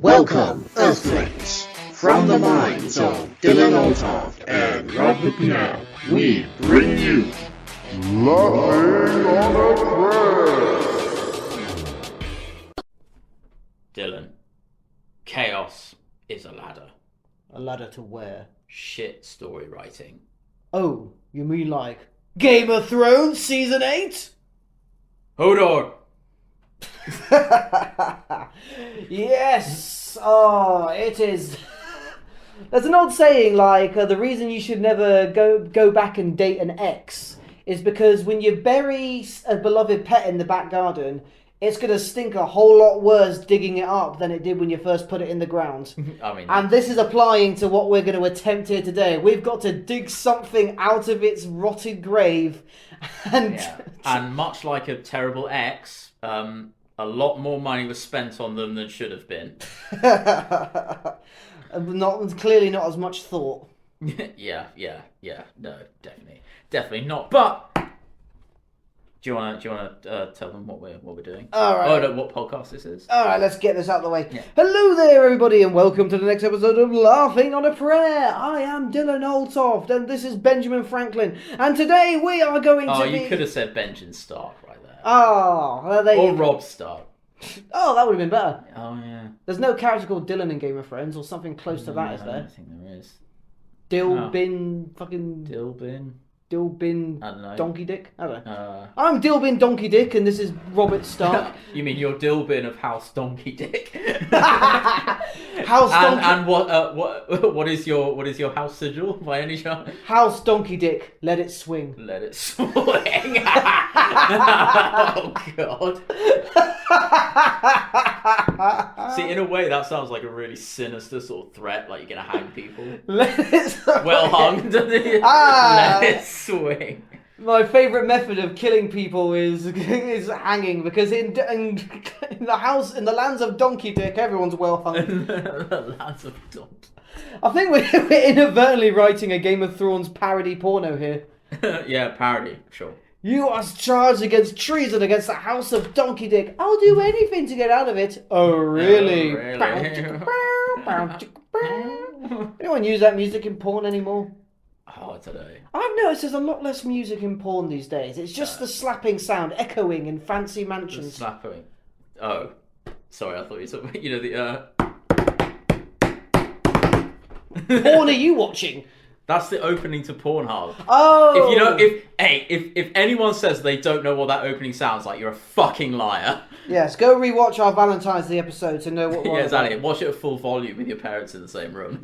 Welcome, Earthlings! From the minds of Dylan Oltoft and Rob McNair, we bring you Laughing on a Prayer! Dylan, chaos is a ladder. A ladder to where? Shit story writing. Oh, you mean like Game of Thrones Season 8? Hold on! Yes! Oh, it is. There's an old saying like, the reason you should never go back and date an ex is because when you bury a beloved pet in the back garden, it's going to stink a whole lot worse digging it up than it did when you first put it in the ground. And this is applying to what we're going to attempt here today. We've got to dig something out of its rotted grave. And much like a terrible ex, a lot more money was spent on them than should have been. Clearly not as much thought. Yeah. No, definitely not. But do you want to tell them what we're doing? All right. Oh no, what podcast this is? All right, let's get this out of the way. Yeah. Hello there, everybody, and welcome to the next episode of Laughing on a Prayer. I am Dylan Oltoft, and this is Benjamin Franklin. And today we are going to be... you could have said Benjamin Stark right there. Oh, well, there or you go. Rob Stark. Oh, that would have been better. Oh yeah. There's no character called Dylan in Game of Thrones, or something close to that, is I there? don't think there is. Dilbin, Dilbin. I don't know. Donkey Dick? I don't know. I'm Dilbin Donkey Dick, and this is Robert Stark. You mean your Dilbin of House Donkey Dick? House Donkey... And what is your house sigil by any chance? House Donkey Dick, let it swing. Let it swing. Oh God. See, in a way, that sounds like a really sinister sort of threat. Like you're gonna hang people. Let it swing. Well hung, doesn't it? Let it swing. My favourite method of killing people is hanging, because in the lands of Donkey Dick, everyone's well hung. The lands of Donkey. I think we're inadvertently writing a Game of Thrones parody porno here. Yeah, parody, sure. You are charged against treason against the House of Donkey Dick. I'll do anything to get out of it. Oh, really? Anyone use that music in porn anymore? Oh, I don't know. I've noticed there's a lot less music in porn these days. It's just the slapping sound echoing in fancy mansions. The slapping. Oh, sorry. I thought you said the. Porn are you watching? That's the opening to Pornhub. Oh. If anyone says they don't know what that opening sounds like, you're a fucking liar. Yes, go rewatch our Valentine's Day episode to know what. Yeah, exactly. Watch it at full volume with your parents in the same room.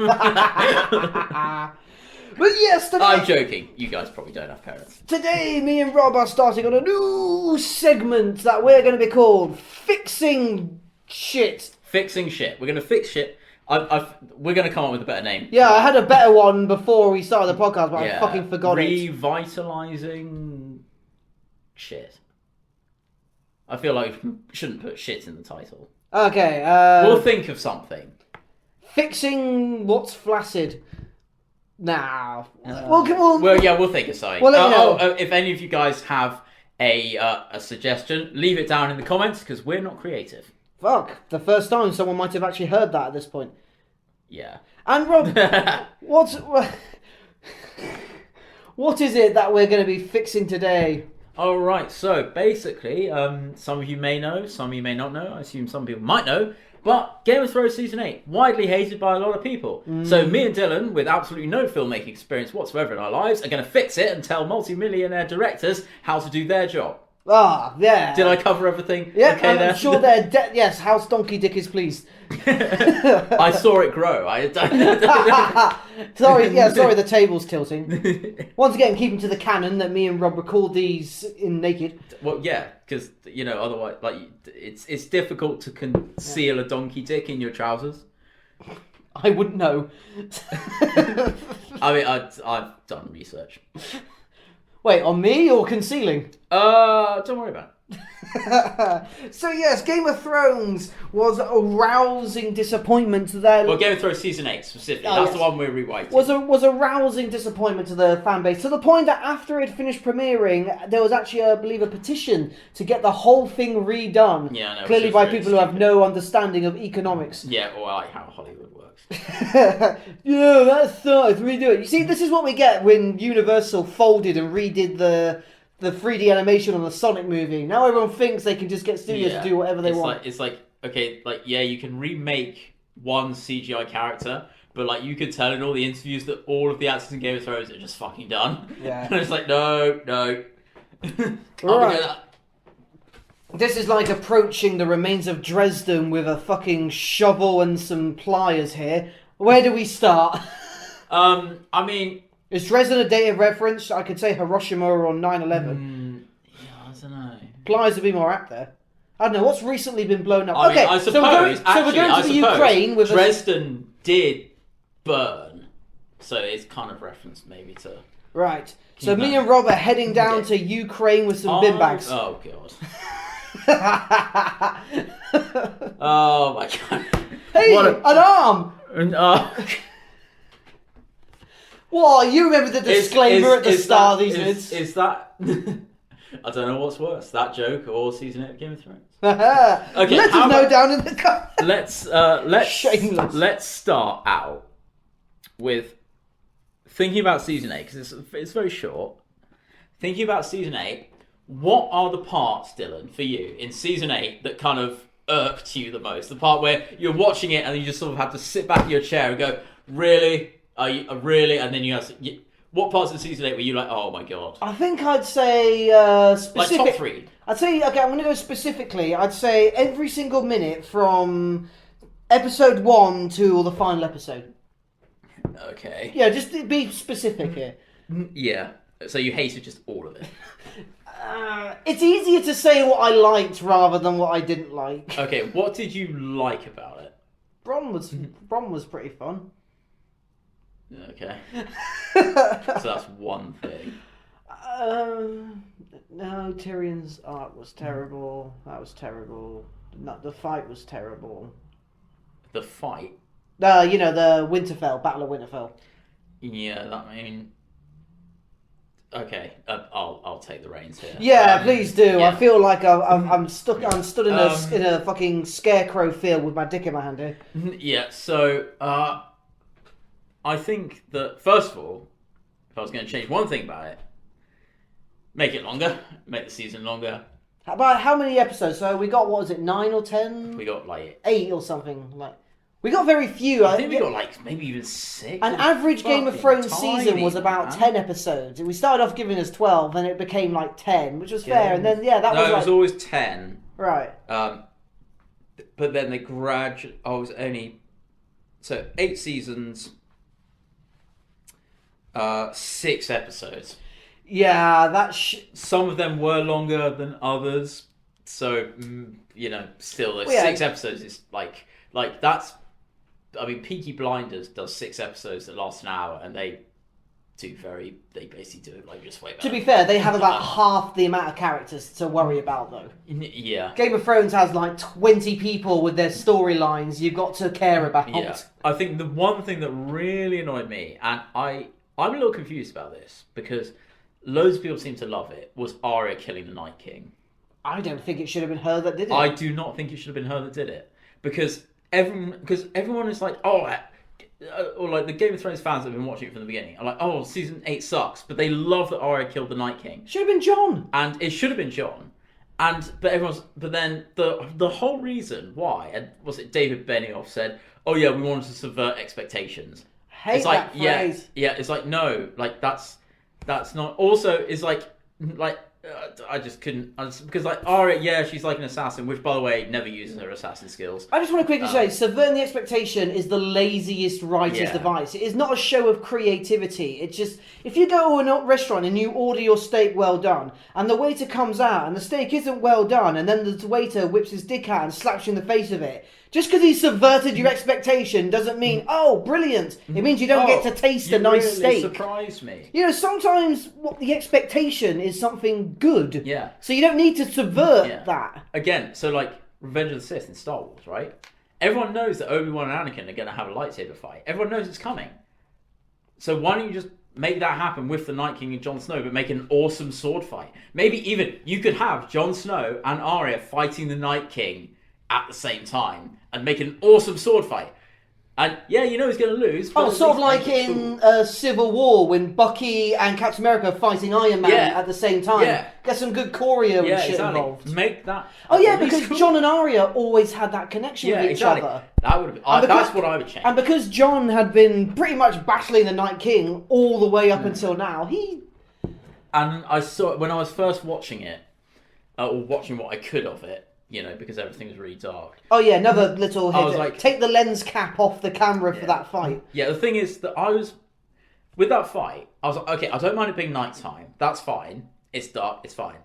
But yes, today... I'm joking. You guys probably don't have parents. Today, me and Rob are starting on a new segment that we're going to be called Fixing Shit. Fixing Shit. We're going to fix shit. We're going to come up with a better name. Yeah, I had a better one before we started the podcast, but I fucking forgot it. Revitalising shit. I feel like we shouldn't put shit in the title. Okay. We'll think of something. Fixing what's flaccid. Nah. We'll think of something. If any of you guys have a suggestion, leave it down in the comments, because we're not creative. Fuck. The first time someone might have actually heard that at this point. Yeah. And Rob, what is it that we're going to be fixing today? Alright, so basically, some of you may know, some of you may not know, I assume some people might know, but Game of Thrones Season 8, widely hated by a lot of people. So me and Dylan, with absolutely no filmmaking experience whatsoever in our lives, are going to fix it and tell multi-millionaire directors how to do their job. Ah, yeah. Did I cover everything? Yeah, okay, I'm there? sure they're... yes, House Donkey Dick is pleased. I saw it grow. Sorry, the table's tilting. Once again, keeping to the canon that me and Rob record these in naked. Well, yeah, because, otherwise, it's difficult to conceal a donkey dick in your trousers. I wouldn't know. I mean, I've done research. Wait, on me or concealing? Don't worry about it. So yes, Game of Thrones was a rousing disappointment to their... Well, Game of Thrones Season 8 specifically. Oh, That's yes. the one we're rewriting. was a rousing disappointment to the fan base, to the point that after it finished premiering, there was actually, I believe, a petition to get the whole thing redone. Yeah, I know, clearly which is by very people who have stupid. no understanding of economics. Yeah, or like how Hollywood works. Yeah, that sucks. Redo it. You see, this is what we get when Universal folded and redid the 3D animation on the Sonic movie. Now everyone thinks they can just get studios to do whatever they want. It's like, okay, like, yeah, you can remake one CGI character, but like you could tell in all the interviews that all of the actors in Game of Thrones are just fucking done. Yeah. And it's like, no. Can't Right. do that. This is like approaching the remains of Dresden with a fucking shovel and some pliers here. Where do we start? I mean, Is Dresden a date of reference? I could say Hiroshima or 9/11. yeah, I don't know. Pliers would be more apt there. I don't know, what's recently been blown up? I Okay, mean, I so suppose, we're going to the Ukraine with Dresden did burn, so it's kind of reference maybe to... Right. So Keep me that. and Rob are heading down Okay. to Ukraine with some bin bags. Oh, God. Oh, my God. Hey, What a- an arm! Uh, What? You remember the disclaimer at the start of these vids? Is that... I don't know what's worse, that joke or Season 8 of Game of Thrones. Okay, let how us know about- down in the comments. Shameless. Let's start out with thinking about Season 8, because it's very short. Thinking about Season 8, what are the parts, Dylan, for you in Season 8 that kind of irked you the most? The part where you're watching it and you just sort of have to sit back in your chair and go, really? Are you really? And then you have to... What parts of Season 8 were you like, oh my God? I think I'd say specific. Like top 3. I'd say, okay, I'm going to go specifically. I'd say every single minute from episode 1 to the final episode. Okay. Yeah, just be specific here. Yeah. So you hated just all of it. It's easier to say what I liked rather than what I didn't like. Okay, what did you like about it? Bronn was pretty fun. Okay. So that's one thing. No, Tyrion's arc was terrible. That was terrible. The fight was terrible. The fight. The Winterfell, Battle of Winterfell. Yeah, that mean. Okay, I'll take the reins here. Yeah, please do. yeah. I feel like I'm stuck. I'm stood in a fucking scarecrow field with my dick in my hand here. Yeah. So I think that first of all, if I was going to change one thing about it, make it longer, make the season longer. About how many episodes? So we got, what was it, 9 or 10? We got like 8 or something. Like we got very few. I think we got like maybe even 6. An It's average Game of fucking Thrones season was tiny, about man. 10 episodes. We started off giving us 12, and it became like 10, which was fair. And then that No, was it like was always 10. right. But then they gradually. I was only 8 seasons, 6 episodes. Yeah, Some of them were longer than others, so still, those Well, yeah. 6 episodes is like that's. I mean, Peaky Blinders does 6 episodes that last an hour, and they basically do it like just way better. To be fair, they have about half the amount of characters to worry about, though. Yeah. Game of Thrones has like 20 people with their storylines you've got to care about. Yeah, I think the one thing that really annoyed me, and I'm a little confused about this because loads of people seem to love it, was Arya killing the Night King. I don't think it should have been her that did it. I do not think it should have been her that did it because everyone is like, or like the Game of Thrones fans that have been watching it from the beginning are like, oh, season 8 sucks, but they love that Arya killed the Night King, Should have been Jon. and it should have been Jon. But then the whole reason why, and was it David Benioff said, oh yeah, we wanted to subvert expectations. Hate It's like, that phrase. yeah, it's like, no, like that's not. Also, it's like I just couldn't, because like Arya, yeah, she's like an assassin, which by the way never uses her assassin skills. I just want to quickly say, subverting the expectation is the laziest writer's Yeah. device. It is not a show of creativity. It's just, if you go to a restaurant and you order your steak well done, and the waiter comes out and the steak isn't well done, and then the waiter whips his dick out and slaps you in the face of it, just because he subverted your expectation doesn't mean, oh, brilliant. It means you don't get to taste a nice really steak. Surprised me. Sometimes what the expectation is something good. Yeah. So you don't need to subvert Yeah. that. Again, so like Revenge of the Sith in Star Wars, right? Everyone knows that Obi-Wan and Anakin are going to have a lightsaber fight. Everyone knows it's coming. So why don't you just make that happen with the Night King and Jon Snow, but make an awesome sword fight? Maybe even you could have Jon Snow and Arya fighting the Night King at the same time and make an awesome sword fight. And yeah, you know he's going to lose. But Oh, at sort of least like make it in cool. Civil War when Bucky and Captain America are fighting Iron Man Yeah. at the same time. Yeah. Get some good choreo and Yeah, shit exactly. involved. Make that. Oh yeah, at least because cool. John and Arya always had that connection Yeah, with each exactly. other. That would have been. And because- That's what I would change. And because John had been pretty much battling the Night King all the way up until now, And I saw when I was first watching it, or watching what I could of it, you know, because everything was really dark. Oh yeah, another little hit. I was like- Take the lens cap off the camera for Yeah. that fight. Yeah, the thing is that I was with that fight. I was like, okay, I don't mind it being nighttime. That's fine. It's dark. It's fine.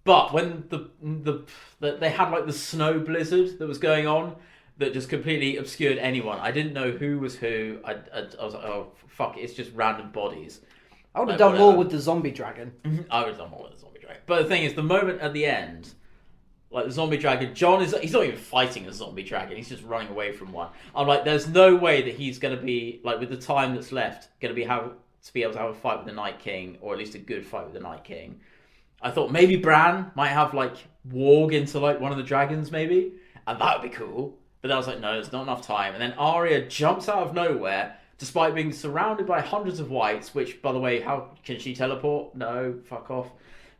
But when the they had like the snow blizzard that was going on that just completely obscured anyone. I didn't know who was who. I was like, oh fuck, it's just random bodies. I would have Like, done more whatever. with the zombie dragon. I would have done more with the zombie dragon. But the thing is, the moment at the end, like the zombie dragon, he's not even fighting a zombie dragon. He's just running away from one. I'm like, there's no way that he's going to be, like, with the time that's left, going to be able to have a fight with the Night King, or at least a good fight with the Night King. I thought maybe Bran might have, like, warg into, like, one of the dragons, maybe, and that would be cool. But then I was like, no, there's not enough time. And then Arya jumps out of nowhere, despite being surrounded by hundreds of whites, which, by the way, how can she teleport? No, fuck off.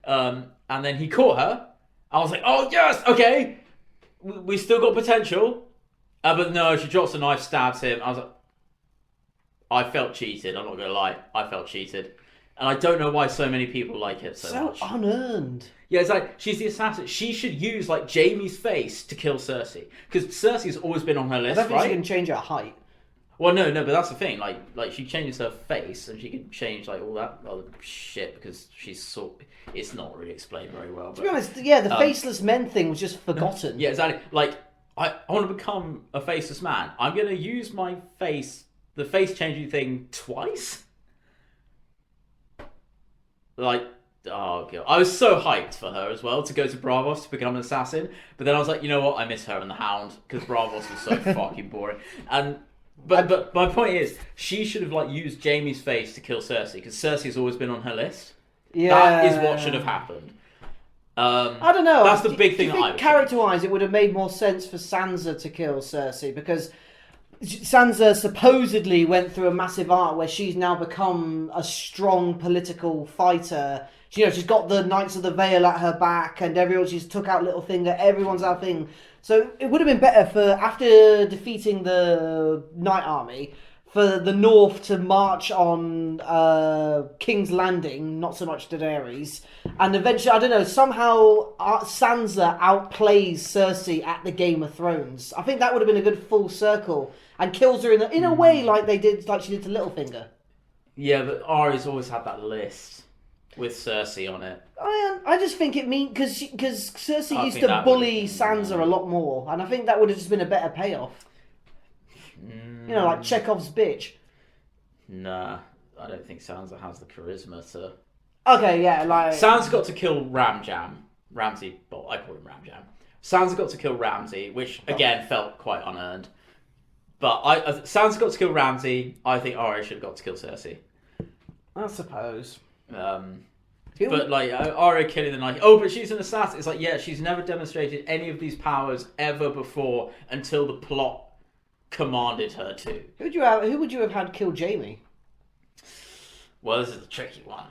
And then he caught her. I was like, oh, yes, okay. We still got potential. But no, she drops a knife, stabs him. I was like, I felt cheated. I'm not going to lie. I felt cheated. And I don't know why so many people like it so much. Unearned. Yeah, it's like, she's the assassin. She should use, like, Jaime's face to kill Cersei. Because Cersei's always been on her I list, don't think she right? can change her height. Well, no, but that's the thing. Like she changes her face, and she can change like all that other shit because it's not really explained very well. But, To be honest, yeah, the faceless men thing was just forgotten. yeah, exactly. Like I want to become a faceless man. I'm gonna use my face, the face changing thing twice. Like, oh god, I was so hyped for her as well to go to Bravos to become an assassin. But then I was like, you know what? I miss her and the Hound because Bravos was so fucking boring. But my point is, she should have like used Jaime's face to kill Cersei because Cersei's always been on her list. Yeah. That is what should have happened. I don't know. That's the big thing Do that you I think would character-wise, it would have made more sense for Sansa to kill Cersei because Sansa supposedly went through a massive arc where she's now become a strong political fighter. She's got the Knights of the Vale at her back, and she's took out Littlefinger. Everyone's our thing. So it would have been better for after defeating the Night Army, for the North to march on King's Landing, not so much Daenerys, and eventually, I don't know, somehow Sansa outplays Cersei at the Game of Thrones. I think that would have been a good full circle, and kills her in a way like she did to Littlefinger. Yeah, but Arya's always had that list with Cersei on it. I just think it means because Cersei I used think to that bully would've- Sansa a lot more, and I think that would have just been a better payoff. Like Chekhov's bitch. Nah, I don't think Sansa has the charisma to. Okay, yeah, like Sansa got to kill Ramsay. Well, I call him Ramjam. Sansa got to kill Ramsay, which again felt quite unearned. But Sansa got to kill Ramsay. I think Arya should have got to kill Cersei. I suppose. But like Arya killing the Night. Oh, but she's an assassin. It's like, yeah, she's never demonstrated any of these powers ever before until the plot commanded her to. Who would you have had kill Jaime? Well, this is a tricky one.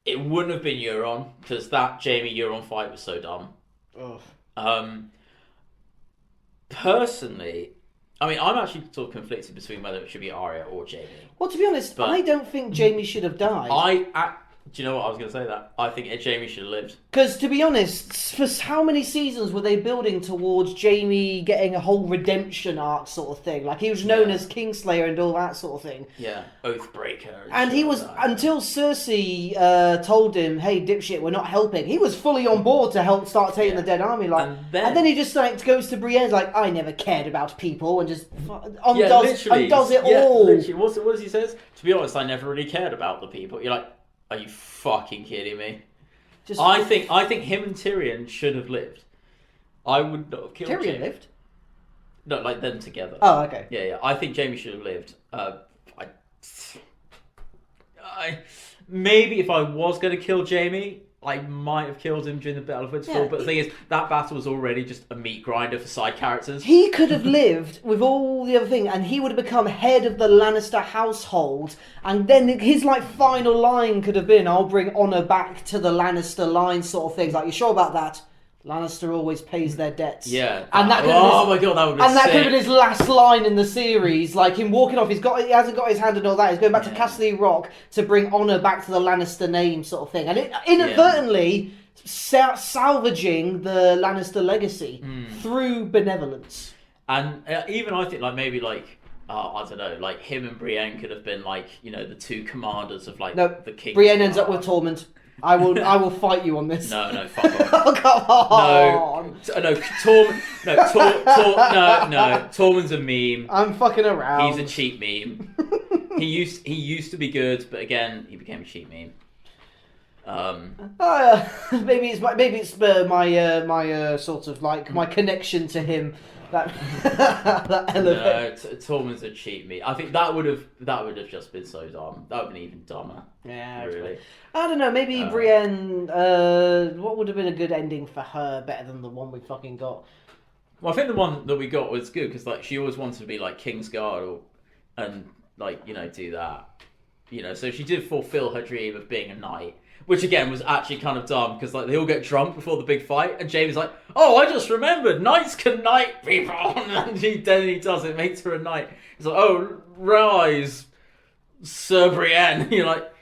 It wouldn't have been Euron because that Jaime Euron fight was so dumb. Ugh. Personally, I mean, I'm actually sort of conflicted between whether it should be Arya or Jaime. Well, to be honest, I don't think Jaime should have died. Do you know what I was going to say that? I think Jaime should have lived. Because, to be honest, for how many seasons were they building towards Jaime getting a whole redemption arc sort of thing? Like, he was known as Kingslayer and all that sort of thing. Yeah, Oathbreaker. And he was, until Cersei told him, hey, dipshit, we're not helping, he was fully on board to help start taking the dead army. Like, And and then he just goes to Brienne's like, I never cared about people, and just literally. undoes it all. Literally. What does he says? To be honest, I never really cared about the people. You're like, are you fucking kidding me? I think him and Tyrion should have lived. I would not have killed Tyrion Jaime. lived? No, like them together. Oh, okay. Yeah. I think Jaime should have lived. Maybe if I was going to kill Jaime, I might have killed him during the Battle of Winterfell. Yeah, But the thing is, that battle was already just a meat grinder for side characters. He could have lived with all the other thing, and he would have become head of the Lannister household, and then his like final line could have been, "I'll bring honor back to the Lannister line," sort of things. Like, you sure about that? Lannister always pays their debts. Yeah. And that could have oh been my god, that would be and that sick. could have been his last line in the series, like him walking off. He hasn't got his hand and all that. He's going back to Casterly Rock to bring honor back to the Lannister name, sort of thing, and it inadvertently salvaging the Lannister legacy through benevolence. And even I think, like, maybe, like, I don't know, like, him and Brienne could have been, like, you know, the two commanders of, like, the King's Brienne ends up Guard. with Tormund. I will fight you on this. No, fuck off. Oh, come on. No, Tormund's a meme. I'm fucking around. He's a cheap meme. he used to be good, but again, he became a cheap meme. Maybe it's my sort of like my connection to him that that elevates. No, Tormund's a cheap meme. I think that would have just been so dumb. That would have been even dumber. Yeah, really. I don't know. Maybe Brienne. What would have been a good ending for her, better than the one we fucking got? Well, I think the one that we got was good because, like, she always wanted to be like Kingsguard and like, you know, do that. You know, so she did fulfill her dream of being a knight. Which, again, was actually kind of dumb, because, like, they all get drunk before the big fight, and Jaime's like, "Oh, I just remembered, knights can knight people!" And then he does it, makes her a knight. He's like, "Oh, rise, Sir Brienne." You're like,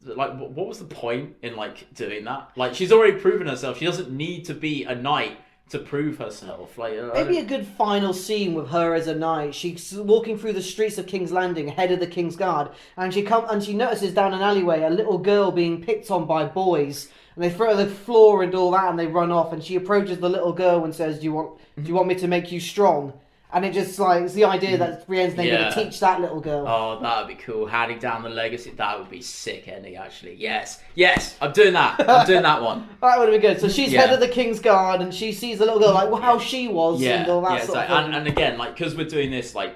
what was the point in, like, doing that? Like, she's already proven herself. She doesn't need to be a knight to prove herself. Like, maybe a good final scene with her as a knight. She's walking through the streets of King's Landing, head of the King's Guard, and she notices down an alleyway a little girl being picked on by boys, and they throw her to the floor and all that, and they run off. And she approaches the little girl and says, "Do you want me to make you strong?" And it just, like, it's the idea that Brienne's then going to teach that little girl. Oh, that would be cool. Handing down the legacy. That would be sick ending, actually. Yes, I'm doing that. I'm doing that one. That would have been good. So she's head of the King's Guard, and she sees the little girl, like, well, how she was, and all that sort of thing. And again, like, because we're doing this, like,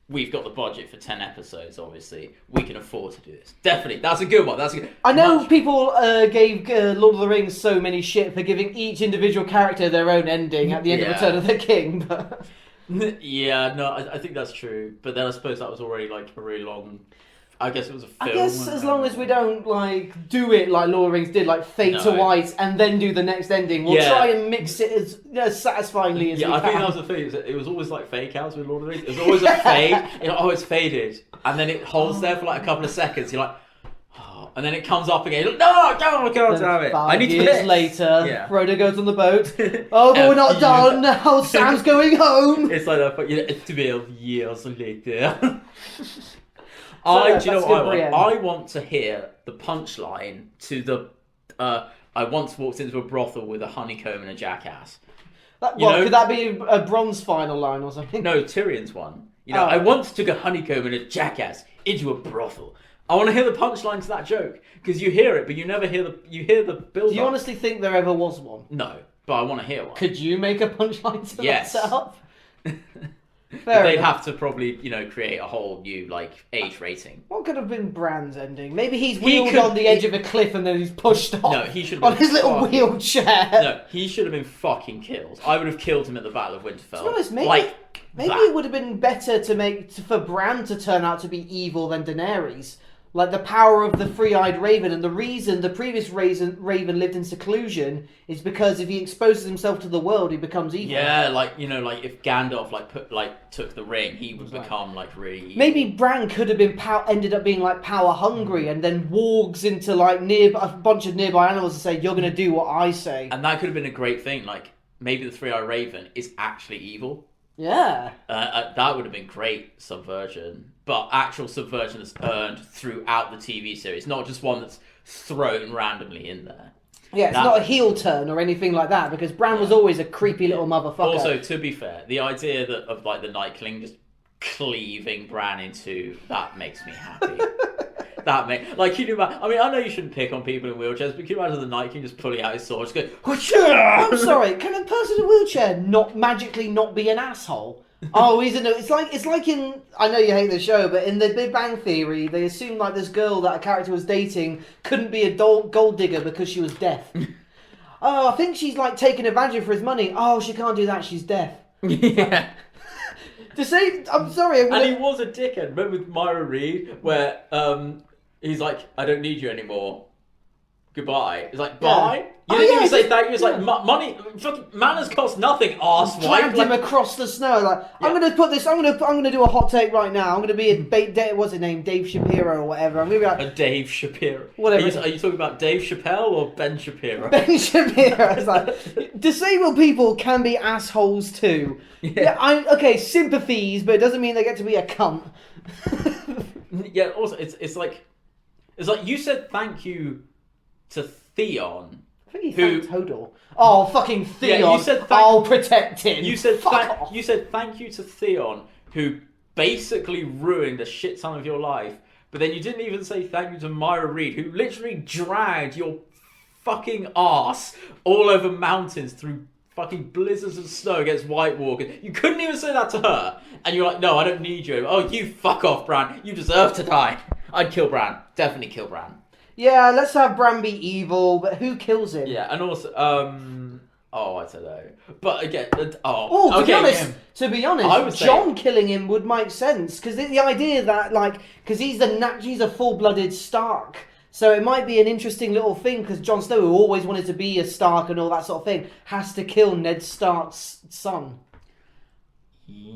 we've got the budget for 10 episodes, obviously. We can afford to do this. Definitely. That's a good one. I know people gave Lord of the Rings so many shit for giving each individual character their own ending at the end of Return of the King, but... Yeah, no, I think that's true. But then I suppose that was already, like, a really long... I guess it was a film. I guess as long as we don't, like, do it like Lord of the Rings did, like, fade to white and then do the next ending. We'll try and mix it as satisfyingly as we can. Yeah, I think that was the thing. It was always, like, fake outs with Lord of the Rings. It was always a fade. It's faded. And then it holds there for, like, a couple of seconds. You're like... And then it comes up again. You're like, no, God damn it. I need to years later, Frodo goes on the boat. Oh, but we're not done. Now Sam's going home. It's like that, but 12 years later. Do you know what I want to hear the punchline to the I once walked into a brothel with a honeycomb and a jackass. Could that be a Bronze final line or something? No, Tyrion's one. You know, I once took a honeycomb and a jackass into a brothel. I want to hear the punchline to that joke, because you hear it, but you never hear the build. Do you honestly think there ever was one? No, but I want to hear one. Could you make a punchline to that setup? They'd have to probably, you know, create a whole new, like, age rating. What could have been Bran's ending? Maybe he's wheeled on the edge of a cliff and then he's pushed off. No, he should have on his little wheelchair. No, he should have been fucking killed. I would have killed him at the Battle of Winterfell. To be honest, maybe it would have been better for Bran to turn out to be evil than Daenerys. Like, the power of the three-eyed raven, and the reason the previous raven lived in seclusion is because if he exposes himself to the world, he becomes evil. Yeah, like, you know, like, if Gandalf, took the ring, he would become, like, really evil. Maybe Bran could have been ended up being, like, power-hungry, and then wargs into, like, a bunch of nearby animals and say, "You're going to do what I say." And that could have been a great thing, like, maybe the three-eyed raven is actually evil. Yeah. That would have been great subversion. But actual subversion that's earned throughout the TV series, not just one that's thrown randomly in there. Yeah, it's not a heel turn or anything like that, because Bran was always a creepy little motherfucker. Also, to be fair, the idea of like the Night King just cleaving Bran in two, that makes me happy. That mate, like, can you imagine? I mean, I know you shouldn't pick on people in wheelchairs, but can you imagine the Night King just pulling out his sword, just going, I'm sorry, can a person in a wheelchair not magically not be an asshole? Oh, he's in a, it's like in, I know you hate the show, but in the Big Bang Theory, they assumed like this girl that a character was dating couldn't be a gold digger because she was deaf. Oh, I think she's like taking advantage of for his money. Oh, she can't do that, she's deaf. yeah. To say, I'm sorry. And he was a dickhead. Remember with Myra Reed, where he's like, I don't need you anymore. Goodbye. It's like, bye? You didn't even say thank you. It's like, money, fucking manners cost nothing, arsewipe. Dragged him across the snow. Like, I'm gonna put this. I'm gonna do a hot take right now. I'm gonna be what's his name, Dave Shapiro or whatever. I'm gonna be like a Dave Shapiro. Whatever. Are you talking about Dave Chappelle or Ben Shapiro? Ben Shapiro. It's like disabled people can be assholes too. Okay, sympathies, but it doesn't mean they get to be a cunt. Yeah. Also, it's like you said thank you to Theon. I think he thanked Hodor. Oh, fucking Theon! Yeah, you said I'll protect him. You said Fuck you said thank you to Theon, who basically ruined a shit ton of your life. But then you didn't even say thank you to Myra Reed, who literally dragged your fucking ass all over mountains through fucking blizzards of snow against White Walkers. You couldn't even say that to her, and you're like, no, I don't need you. Oh, you fuck off, Bran. You deserve to die. I'd kill Bran. Definitely kill Bran. Yeah, let's have Bran be evil, but who kills him? Yeah, and also, oh, I don't know. But again, to be honest, Jon killing him would make sense, because the idea that, like, because he's a full-blooded Stark, so it might be an interesting little thing, because Jon Snow, who always wanted to be a Stark and all that sort of thing, has to kill Ned Stark's son.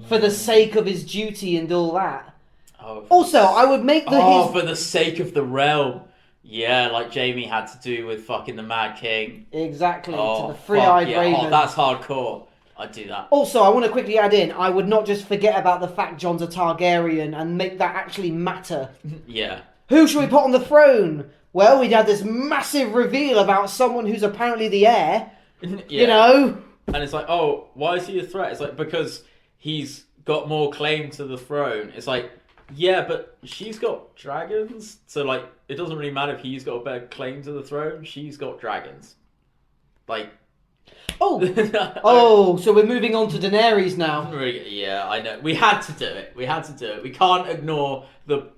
For the sake of his duty and all that. Oh, also, I would make for the sake of the realm. Yeah, like Jaime had to do with fucking the Mad King. Exactly, to the three-eyed raven. Oh, that's hardcore. I'd do that. Also, I want to quickly add in, I would not just forget about the fact Jon's a Targaryen and make that actually matter. Yeah. Who should we put on the throne? Well, we'd had this massive reveal about someone who's apparently the heir. Yeah. You know? And it's like, oh, why is he a threat? It's like, because he's got more claim to the throne. It's like, yeah, but she's got dragons, so like it doesn't really matter if he's got a better claim to the throne. She's got dragons. Like, so we're moving on to Daenerys now. Yeah, I know. We had to do it. We can't ignore the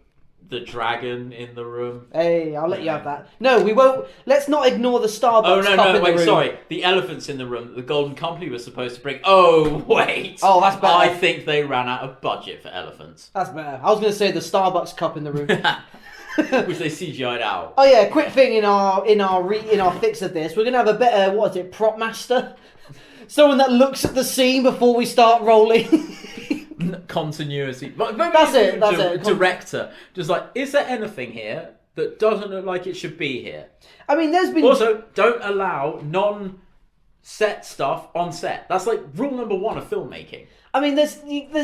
dragon in the room. Hey, I'll let you have that. No, we won't. Let's not ignore the Starbucks cup in the room. Sorry. The elephants in the room that the Golden Company was supposed to bring. Oh, wait. Oh, that's better. I think they ran out of budget for elephants. That's better. I was going to say the Starbucks cup in the room. Which they CGI'd out. Oh yeah, quick thing in our fix of this, we're going to have a better, prop master? Someone that looks at the scene before we start rolling. Continuity. That's it. Director. Just like, is there anything here that doesn't look like it should be here? I mean, there's been... Also, don't allow non-set stuff on set. That's like rule number 1 of filmmaking. I mean, there's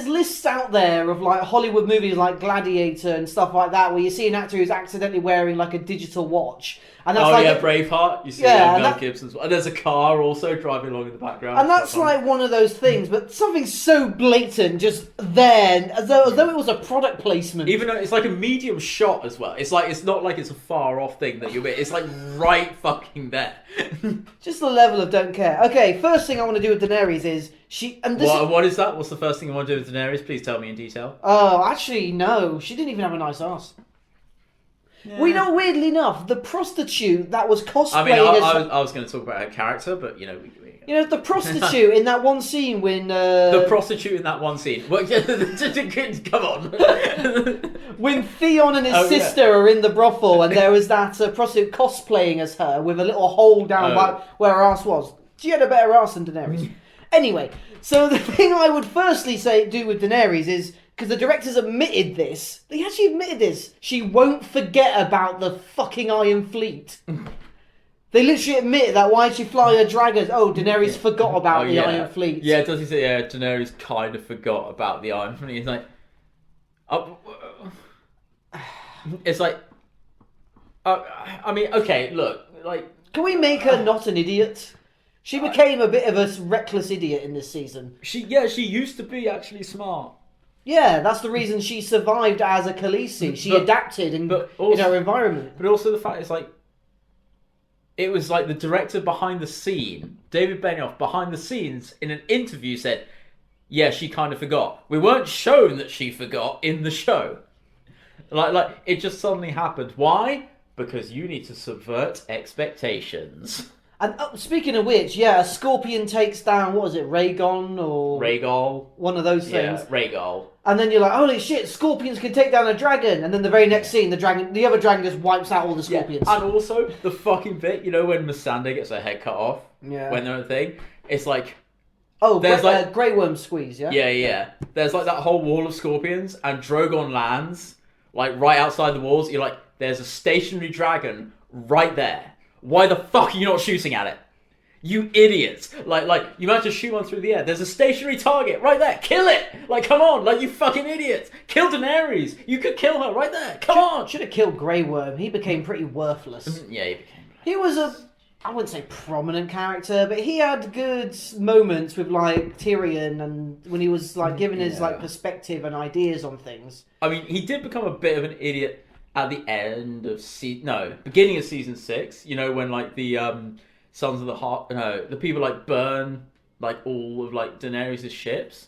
lists out there of like Hollywood movies like Gladiator and stuff like that, where you see an actor who's accidentally wearing like a digital watch. And that's Braveheart. You see Mel Gibson's. And there's a car also driving along in the background. And that's like one of those things, but something so blatant, just there, as though it was a product placement. Even though it's like a medium shot as well. It's not like it's a far off thing that it's like right fucking there. Just the level of don't care. Okay, first thing I want to do with Daenerys is what is that? What's the first thing you want to do with Daenerys? Please tell me in detail. Oh, actually, no. She didn't even have a nice ass. Yeah. We know, weirdly enough, the prostitute that was cosplaying I was going to talk about her character, but the prostitute in that one scene when... The prostitute in that one scene. Come on. When Theon and his sister are in the brothel and there was that prostitute cosplaying as her with a little hole down where her ass was. She had a better ass than Daenerys. Anyway, so the thing I would firstly do with Daenerys is... Because the directors admitted this. They actually admitted this. She won't forget about the fucking Iron Fleet. They literally admit that. Why'd she fly her dragons? Oh, Daenerys forgot about the Iron Fleet. Yeah, does he say, Daenerys kind of forgot about the Iron Fleet? He's like... it's like... I mean, okay, look, like... Can we make her not an idiot? She became a bit of a reckless idiot in this season. She used to be actually smart. Yeah, that's the reason she survived as a Khaleesi. She adapted in her environment. But also the fact is like, it was like the director behind the scene, David Benioff, behind the scenes in an interview said, yeah, she kind of forgot. We weren't shown that she forgot in the show. Like it just suddenly happened. Why? Because you need to subvert expectations. And speaking of which, yeah, a scorpion takes down, what was it, Rhaegon or... Rhaegal. One of those things. Yeah, Rhaegal. And then you're like, holy shit, scorpions can take down a dragon. And then the very next scene, the other dragon just wipes out all the scorpions. Yeah. And also, the fucking bit, you know when Missandei gets her head cut off? Yeah. When they're on the thing? It's like... Oh, there's Grey Worm squeeze, yeah? Yeah. There's like that whole wall of scorpions, and Drogon lands, like right outside the walls. You're like, there's a stationary dragon right there. Why the fuck are you not shooting at it? You idiots! Like you might just shoot one through the air. There's a stationary target right there. Kill it! Like, come on! Like, you fucking idiots! Kill Daenerys! You could kill her right there. Come on! Should have killed Grey Worm. He became pretty worthless. Yeah, he became. He was I wouldn't say prominent character, but he had good moments with like Tyrion, and when he was like giving his like perspective and ideas on things. I mean, he did become a bit of an idiot at the end of beginning of season 6. You know, when like the Sons of the Heart, the people like burn like all of like Daenerys' ships.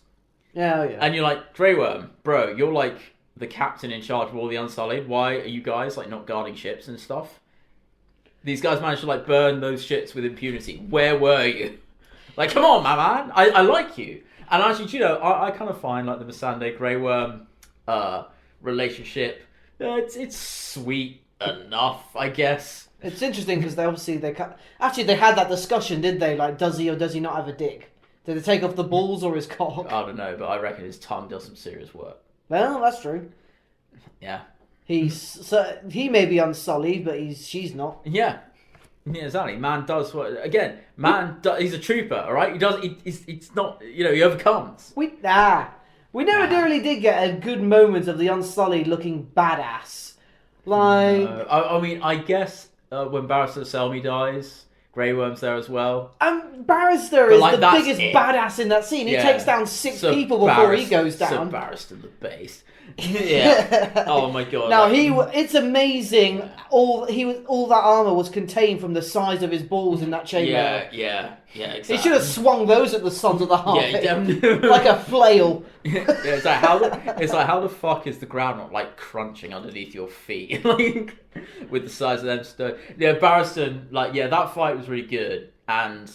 Yeah. And you're like, Grey Worm, bro, you're like the captain in charge of all the Unsullied. Why are you guys like not guarding ships and stuff? These guys managed to like burn those ships with impunity. Where were you? Like, come on, my man. I like you. And actually, you know, I kind of find like the Missandei Grey Worm relationship. It's sweet enough, I guess. It's interesting because they had that discussion, didn't they? Like, does he or does he not have a dick? Did they take off the balls or his cock? I don't know, but I reckon his tongue does some serious work. Well, that's true. Yeah. He may be unsullied, but she's not. Yeah, exactly. Man does what again? He's a trooper, all right. He does. It's not. You know, he overcomes. We never really did get a good moment of the Unsullied looking badass. Like, I mean, I guess when Barrister Selmy dies, Grey Worm's there as well. Barrister is the biggest badass in that scene. He takes down 6 people before he goes down. Sir Barrister the base. Yeah. Oh my god. Now it's amazing. All that armor was contained from the size of his balls in that chamber. Yeah. Exactly. He should have swung those at the Sons of the Heart. Yeah, definitely. Like a flail. It's like how the fuck is the ground not like crunching underneath your feet, like with the size of them stone. Yeah, Barristan. Like, yeah, that fight was really good, and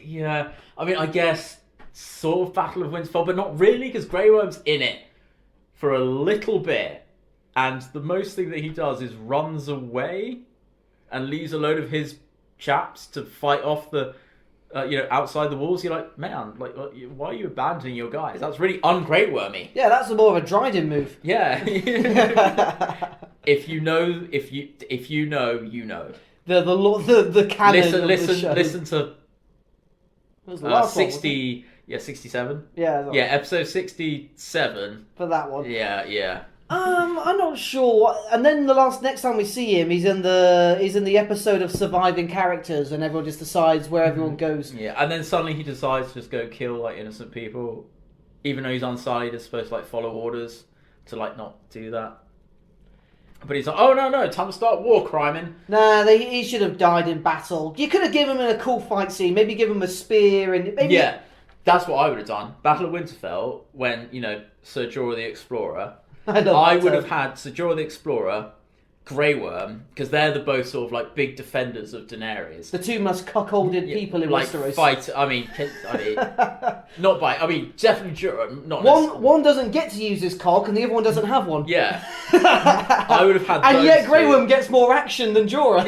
yeah. I mean, I guess sort of Battle of Winterfell, but not really because Grey Worm's in it for a little bit, and the most thing that he does is runs away and leaves a load of his chaps to fight off the outside the walls. You're like, man, like, why are you abandoning your guys? That's really un-Grey Wormy. Yeah, that's more of a Dryden move. Yeah. If you know, you know. The canon. Listen to 60. Yeah, 67. Yeah, episode 67 for that one. Yeah. I'm not sure what. And then next time we see him, he's in the episode of surviving characters, and everyone just decides where everyone goes. Yeah, and then suddenly he decides to just go kill like innocent people, even though he's Unsullied, is supposed to like follow orders to like not do that. But he's like, oh no, time to start war criming. Nah, he should have died in battle. You could have given him a cool fight scene, maybe give him a spear and maybe. Yeah, that's what I would have done. Battle of Winterfell, when Ser Jorah the Explorer. I would have had Ser Jorah the Explorer, Grey Worm, because they're both sort of like big defenders of Daenerys. The two most cuckolded people in like Westeros. Fight. I mean, not by. I mean, definitely Jorah. Not one doesn't get to use his cock, and the other one doesn't have one. Yeah, I would have had. And yet, Grey Worm gets more action than Jorah.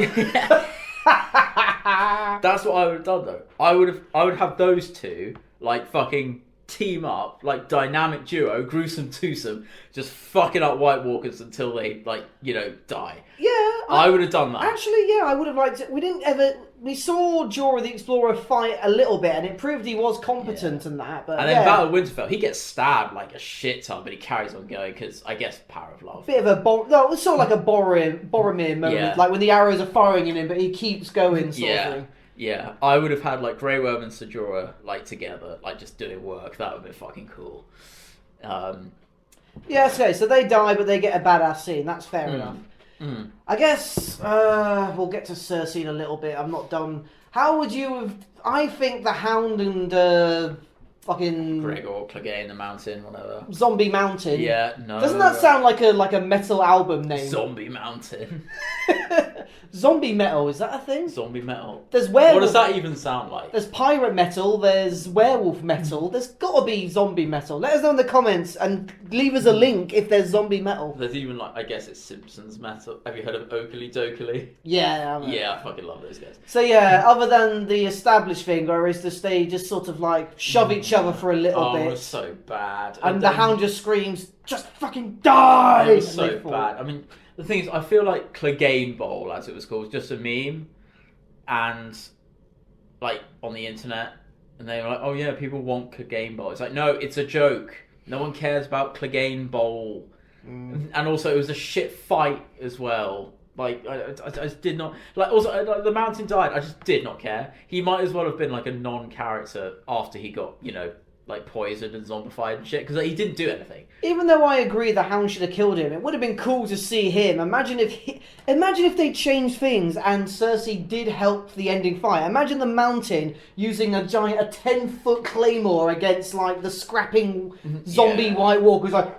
That's what I would have done, though. I would have those two like fucking team up, like dynamic duo, gruesome twosome, just fucking up White Walkers until they die. Yeah, I would have done that. Actually, yeah, I would have liked it. We saw Jorah the Explorer fight a little bit, and it proved he was competent in that. But and then Battle of Winterfell, he gets stabbed like a shit ton, but he carries on going because I guess power of love. Bit of a it was sort of like a Boromir moment, like when the arrows are firing in him, but he keeps going. Sort of thing. Yeah, I would have had like Grey Worm and Ser Jorah like together, like just doing work. That would be fucking cool. Yes, okay, so they die, but they get a badass scene. That's fair enough. I guess we'll get to Cersei in a little bit. I'm not done. How would you have... I think the Hound and fucking... Gregor, Clegane, the Mountain, whatever. Zombie Mountain. Yeah, no. Doesn't that sound like a metal album name? Zombie Mountain. Zombie metal, is that a thing? Zombie metal. There's werewolf... What does that even sound like? There's pirate metal, there's werewolf metal, there's gotta be zombie metal. Let us know in the comments and leave us a link if there's zombie metal. There's even I guess it's Simpsons metal. Have you heard of Oakley Dokley? Yeah. Yeah, I fucking love those guys. So yeah, other than the established thing, where is just they just sort of like shove each other for a little bit. Oh, it was so bad. And the Hound just screams, just fucking die! It was so bad. I mean, the thing is, I feel like Clegane Bowl, as it was called, was just a meme. And, like, on the internet. And they were like, oh yeah, people want Clegane Bowl. It's like, no, it's a joke. No one cares about Clegane Bowl. And also, it was a shit fight as well. Like, I just did not... Like, also, like, the Mountain died. I just did not care. He might as well have been, like, a non-character after he got, like, poisoned and zombified and shit. Because he didn't do anything. Even though I agree the Hound should have killed him, it would have been cool to see him. Imagine if they changed things and Cersei did help the ending fight. Imagine the Mountain using a 10-foot claymore against, like, the scrapping zombie White Walkers, like...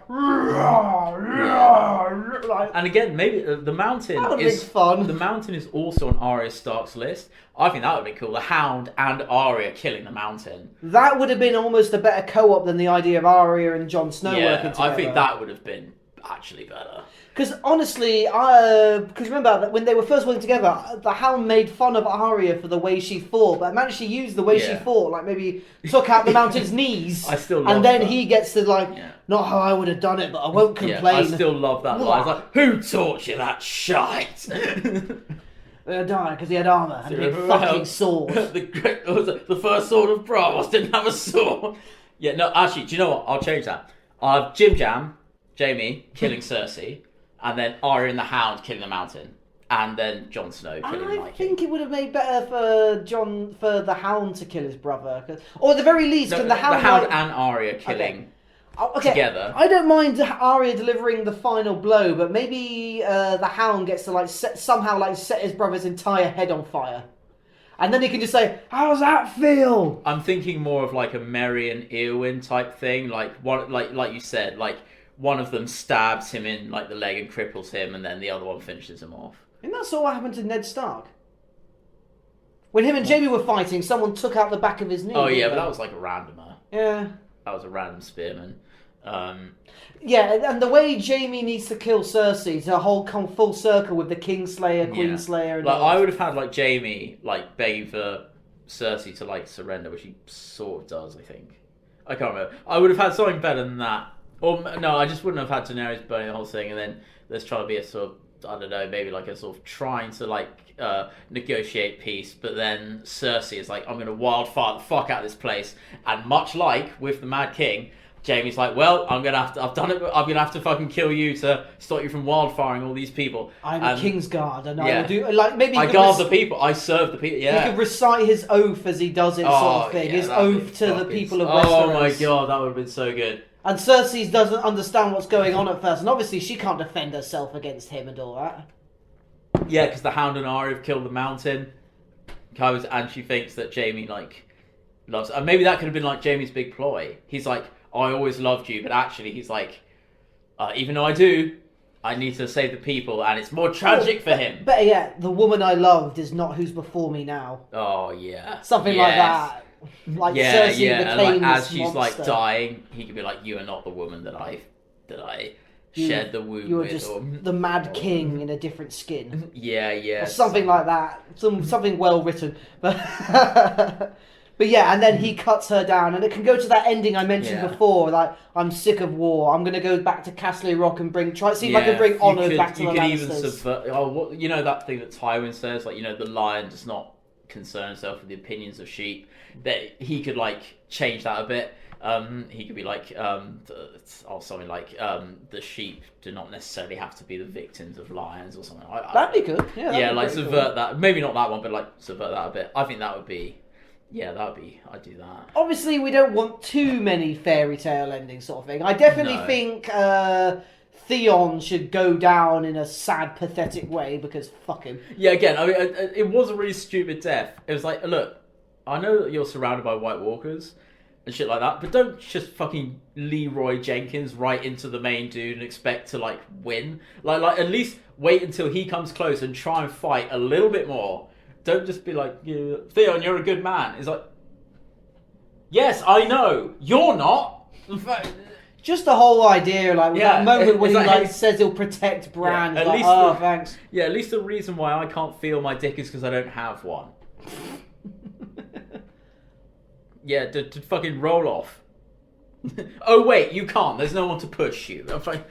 And again, maybe the Mountain is fun. The Mountain is also on Arya Stark's list. I think that would be cool. The Hound and Arya killing the Mountain. That would have been almost a better co-op than the idea of Arya and Jon Snow working together. I think that would have been actually better. Because honestly, because remember that when they were first working together, the Hound made fun of Arya for the way she fought, but managed to use the way she fought, like maybe took out the Mountain's knees. I still love and then that. he gets to not how I would have done it, but I won't complain. I still love that line. It's like, who taught you that shite? Die because he had armor and a big fucking sword. The first sword of Bravos didn't have a sword. Yeah, no, actually, do you know what? I'll change that. I'll have Jim Jam, Jamie killing Cersei, and then Arya and the Hound killing the Mountain, and then Jon Snow killing the I think it would have made better for the Hound to kill his brother, or at the very least, the Hound and Arya killing. Okay, together. I don't mind Arya delivering the final blow, but maybe the Hound gets to somehow set his brother's entire head on fire, and then he can just say, "How does that feel?" I'm thinking more of like a Merry and Eowyn type thing, like you said, like one of them stabs him in like the leg and cripples him, and then the other one finishes him off. And that's all what happened to Ned Stark. When him and Jaime were fighting, someone took out the back of his knee. Oh yeah, but that was like a randomer. Yeah, that was a random spearman. Yeah, and the way Jaime needs to kill Cersei to come full circle with the Kingslayer, Queenslayer, and like I would have had like Jaime like begging for Cersei to like surrender, which he sort of does. I think I can't remember. I would have had something better than that. Or no, I just wouldn't have had Daenerys burning the whole thing, and then there's trying to be a sort of I don't know, maybe like a sort of trying to like negotiate peace, but then Cersei is like, I'm going to wildfire the fuck out of this place, and much like with the Mad King. Jamie's like, well, I've done it. I'm gonna have to fucking kill you to stop you from wildfiring all these people. I'm a Kingsguard, and I will do like maybe. I guard the people. I serve the people. Yeah. He could recite his oath as he does it, sort of thing. His oath to the people of Westeros. Oh my god, that would have been so good. And Cersei doesn't understand what's going on at first, and obviously she can't defend herself against him and all that. Yeah, because the Hound and Arya have killed the Mountain, and she thinks that Jaime like loves. And maybe that could have been like Jaime's big ploy. He's like, I always loved you, but actually he's like, even though I do, I need to save the people, and it's more tragic for him. Better yet, the woman I loved is not who's before me now. Oh yeah, something like that. Like Cersei became like, as she's monster. like dying, he could be like, "You are not the woman that I shared the womb with." You were just the Mad King in a different skin. Yeah, or something like that. Something well written, but. But yeah, and then he cuts her down, and it can go to that ending I mentioned before. Like, I'm sick of war. I'm gonna go back to Castle Rock and see if I can bring honor back to the Lannisters. You could even subvert. You know that thing that Tywin says, like, the lion does not concern himself with the opinions of sheep. That he could like change that a bit. He could be like, something like, the sheep do not necessarily have to be the victims of lions or something. That'd be good. Yeah, like subvert that. Maybe not that one, but like subvert that a bit. I think that would be Yeah, I'd do that. Obviously, we don't want too many fairy tale endings, sort of thing. I definitely No. think Theon should go down in a sad, pathetic way because fuck him. Yeah, again, I mean, it was a really stupid death. It was like, look, I know that you're surrounded by White Walkers and shit like that, but don't just fucking Leroy Jenkins right into the main dude and expect to like win. Like at least wait until he comes close and try and fight a little bit more. Don't just be like, Theon, you're a good man. It's like, yes, I know, you're not. Just the whole idea, like Yeah, that moment when it's he like- says he'll protect Bran. Yeah, It's at like, least oh, the- thanks. Yeah, at least the reason why I can't feel my dick is because I don't have one. Yeah, to fucking roll off. Oh wait, you can't. There's no one to push you. I'm like,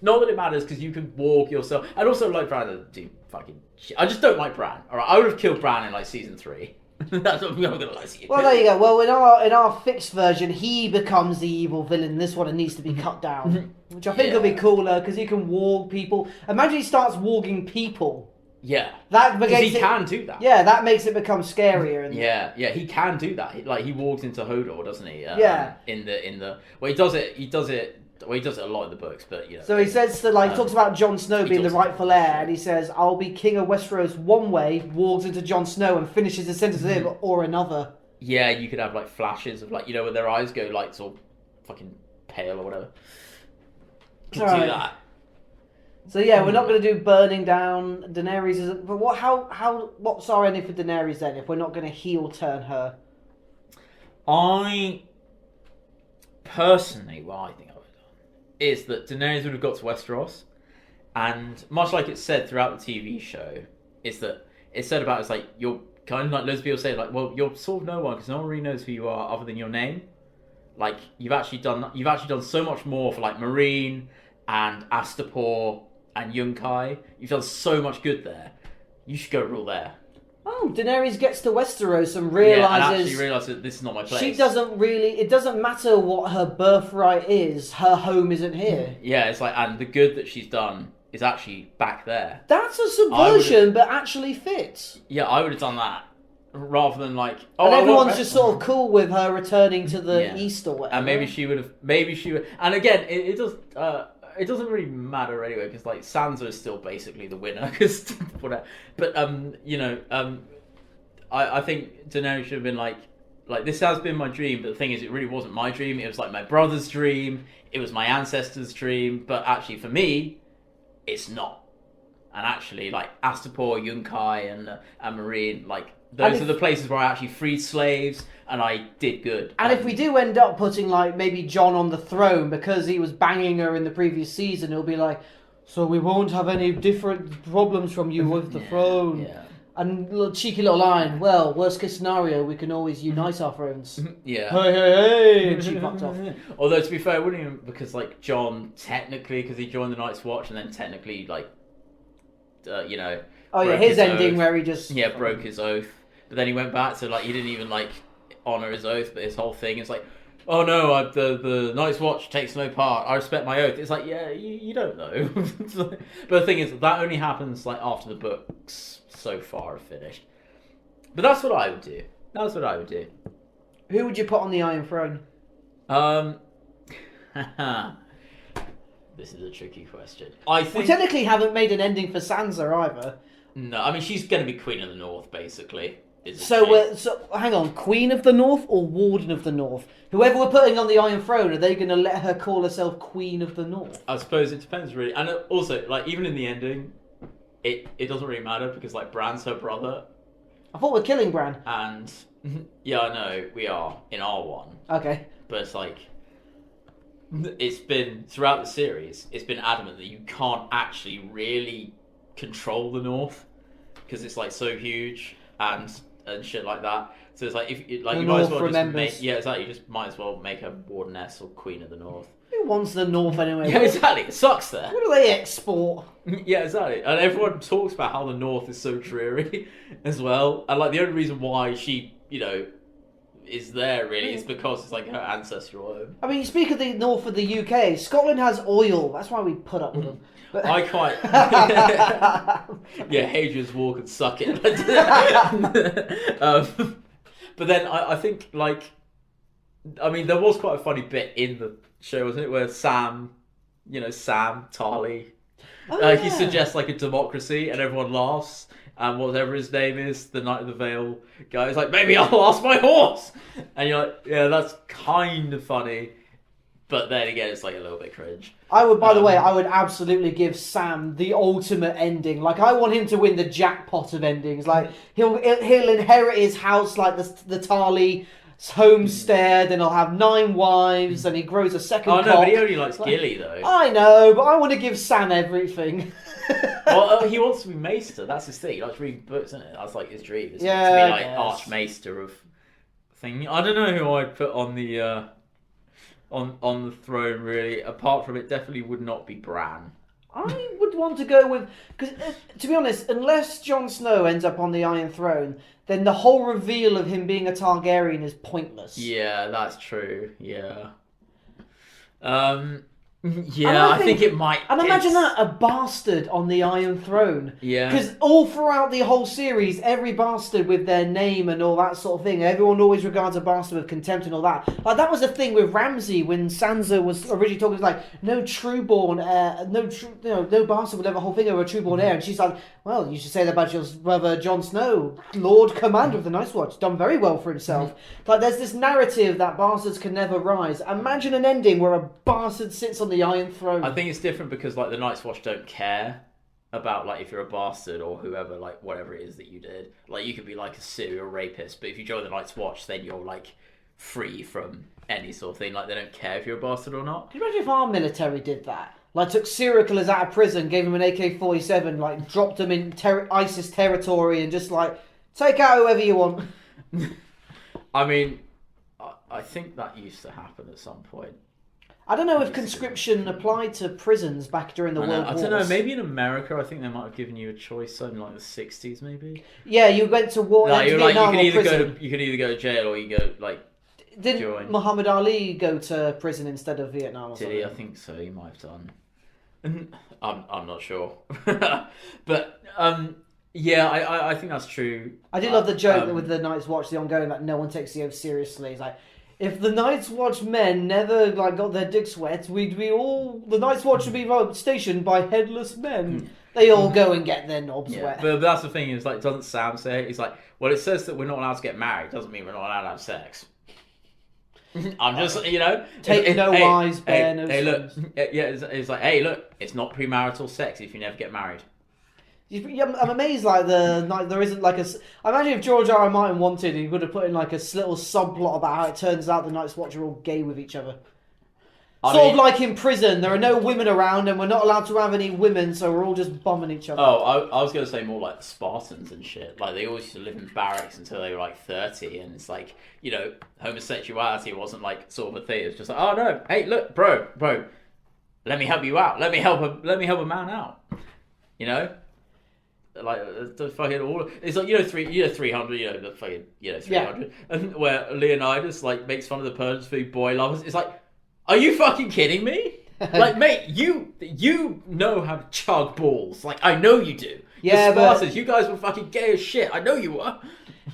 not that it matters because you can walk yourself. I'd also like Bran to do fucking shit. I just don't like Bran. All right, I would have killed Bran in like season 3. That's what I'm not gonna lie to you. Well, there you go. Well, in our fixed version, he becomes the evil villain. In this one, it needs to be cut down, which I think will be cooler because he can warg people. Imagine he starts warging people. Yeah, That because makes he it, can do that. Yeah, that makes it become scarier. And Yeah, he can do that. Like he walks into Hodor, doesn't he? Yeah. In the well, he does it. Well, he does it a lot in the books, but you know. So he says to talks about Jon Snow he being the talks rightful heir, and he says, "I'll be king of Westeros one way," wargs into Jon Snow and finishes his sentence with him, or another. Yeah, you could have like flashes of like when their eyes go like sort of fucking pale or whatever. You could Alright. do that. So yeah, we're not going to do burning down. Daenerys isn't. But what's our ending for Daenerys then? If we're not going to heel turn her, I personally, what I think I would have done is that Daenerys would have got to Westeros, and much like it's said throughout the TV show, is that it's said about it's like you're kind of like loads of people say like, well, you're sort of no one because no one really knows who you are other than your name. Like you've actually done so much more for like Marine and Astapor and Yunkai. You've done so much good there. You should go rule there. oh, Daenerys gets to Westeros and Yeah, and realizes actually realise that this is not my place. she doesn't really. It doesn't matter what her birthright is. Her home isn't here. Yeah, it's like, and the good that she's done is actually back there. That's a subversion, but actually fits. Yeah, I would have done that rather than like. And I everyone's want just sort of cool with her returning to the Yeah. east or whatever. And maybe she would. And again, it does. It doesn't really matter anyway because like Sansa is still basically the winner because whatever. But I think Daenerys should have been like this has been my dream. But the thing is, it really wasn't my dream. It was like my brother's dream. It was my ancestors' dream. But actually, for me, it's not. And actually, like Astapor, Yunkai, and Marine, like those are the places where I actually freed slaves and I did good. And if we do end up putting like maybe Jon on the throne because he was banging her in the previous season, it'll be like, so we won't have any different problems from you with the throne. Yeah. And cheeky little line, well, worst case scenario, we can always unite our thrones. Yeah. Hey, hey, hey! And she fucked off. Although to be fair, it wouldn't even because like Jon technically because he joined the Night's Watch and then technically like Oh yeah, broke his his ending oath. where he just broke his oath, but then he went back so like he didn't even like honor his oath. But his whole thing is like, oh no, the Night's Watch takes no part. I respect my oath. It's like yeah, you don't know. But the thing is that only happens like after the books so far are finished. But that's what I would do. That's what I would do. Who would you put on the Iron Throne? This is a tricky question. I We think technically haven't made an ending for Sansa either. no. I mean, she's going to be Queen of the North, basically. Isn't she? So hang on, Queen of the North or Warden of the North? Whoever we're putting on the Iron Throne, are they going to let her call herself Queen of the North? I suppose it depends really, and also like even in the ending, it doesn't really matter because like Bran's her brother, I thought we're killing Bran. and yeah, I know we are in R1, Okay. but it's like it's been throughout the series, it's been adamant that you can't actually really control the North because it's like so huge and shit like that. So it's like if like The you might as North well just remembers. make exactly you just might as well make her Wardeness or Queen of the North. Who wants the North anyway? Yeah, exactly. It sucks there. What do they export? Yeah, exactly. And everyone talks about how the North is so dreary as well. And like the only reason why she, is there really is because it's like her ancestral home. I mean, you speak of the North of the UK. Scotland has oil. That's why we put up with them. But... I quite yeah, Hadrian's Wall could suck it. But then I think like, I mean, there was quite a funny bit in the show, wasn't it, where Sam, Tarly, he suggests like a democracy, and everyone laughs. And whatever his name is, the Knight of the Vale guy is like, maybe I'll ask my horse. And you're like, yeah, that's kind of funny. But then again, it's like a little bit cringe. I would, by the way, I would absolutely give Sam the ultimate ending. Like, I want him to win the jackpot of endings. Like, he'll inherit his house, like the Tarly homestead, and he'll have 9 wives, and he grows a second cock. Oh, no, but he only likes Gilly, though. I know, but I want to give Sam everything. Well, he wants to be Maester. That's his thing. He likes reading books, isn't it? That's like his dream. Is to be like Archmaester of thing. I don't know who I'd put on the on the throne. Really, apart from it, definitely would not be Bran. I would want to go with, because to be honest, unless Jon Snow ends up on the Iron Throne, then the whole reveal of him being a Targaryen is pointless. Yeah, that's true. Yeah. Yeah, I think it might. And imagine that, a bastard on the Iron Throne. Yeah. Because all throughout the whole series, every bastard with their name and all that sort of thing, everyone always regards a bastard with contempt and all that. Like, that was the thing with Ramsay when Sansa was originally talking, like, no trueborn heir, no bastard would have a whole thing over a trueborn heir. And she's like, well, you should say that about your brother Jon Snow, Lord Commander of the Night's Watch, done very well for himself. Like, there's this narrative that bastards can never rise. Imagine an ending where a bastard sits on the Iron Throne. I think it's different because like the Night's Watch don't care about like if you're a bastard or whoever, like whatever it is that you did. Like you could be like a serial rapist, but if you join the Night's Watch, then you're like free from any sort of thing. Like they don't care if you're a bastard or not. Can you imagine if our military did that? Like took serial killers out of prison, gave them an AK-47, like dropped them in ISIS territory, and just like take out whoever you want. I mean, I think that used to happen at some point. I don't know if conscription applied to prisons back during the World Wars. I don't know. Maybe in America, I think they might have given you a choice, something like the '60s, maybe. Yeah, you went to war. Like, you could either go to jail or you go like. Didn't join. Muhammad Ali go to prison instead of Vietnam? Or Did something? he? I think so. He might have done. I'm not sure, but yeah, I think that's true. I do love the joke with the Night's Watch, the ongoing, that no one takes the oath seriously. It's like, if the Night's Watch men never like got their dicks wet, the Night's Watch would be stationed by headless men. They all go and get their knobs wet. But that's the thing, is like, doesn't Sam say it? He's like, well, it says that we're not allowed to get married. Doesn't mean we're not allowed to have sex. I'm just, take no wives, bear no hey, look, sons. yeah, it's like, hey, look, it's not premarital sex if you never get married. I'm amazed, like, there isn't, like, I imagine if George R. R. Martin wanted, he would have put in, like, a little subplot about how it turns out the Night's Watch are all gay with each other. Sort of like in prison, there are no women around, and we're not allowed to have any women, so we're all just bombing each other. Oh, I was going to say more like the Spartans and shit. Like, they always used to live in barracks until they were, like, 30, and it's like, homosexuality wasn't, like, sort of a thing. It's just like, oh, no, hey, look, bro, let me help you out. Let me help a man out. Like the fucking all. It's like 300. The fucking 300. Yeah. And where Leonidas like makes fun of the Persians for being boy lovers. It's like, are you fucking kidding me? Like, mate, you know how to chug balls. Like, I know you do. Yeah, the Spartans, you guys were fucking gay as shit. I know you were.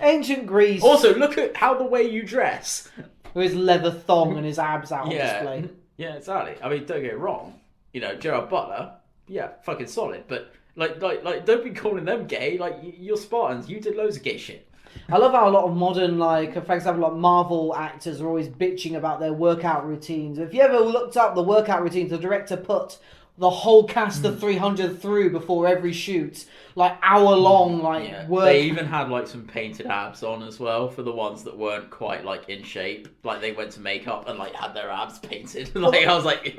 Ancient Greece. Also, look at how the way you dress. With his leather thong and his abs out on display. Yeah, exactly. I mean, don't get it wrong. Gerard Butler, yeah, fucking solid, but. Like, don't be calling them gay. Like, you're Spartans. You did loads of gay shit. I love how a lot of modern, like, for example, like Marvel actors are always bitching about their workout routines. If you ever looked up the workout routines, the director put the whole cast of 300 through before every shoot, like hour-long, work. They even had, like, some painted abs on as well for the ones that weren't quite, like, in shape. Like, they went to makeup and, like, had their abs painted. Like, I was like...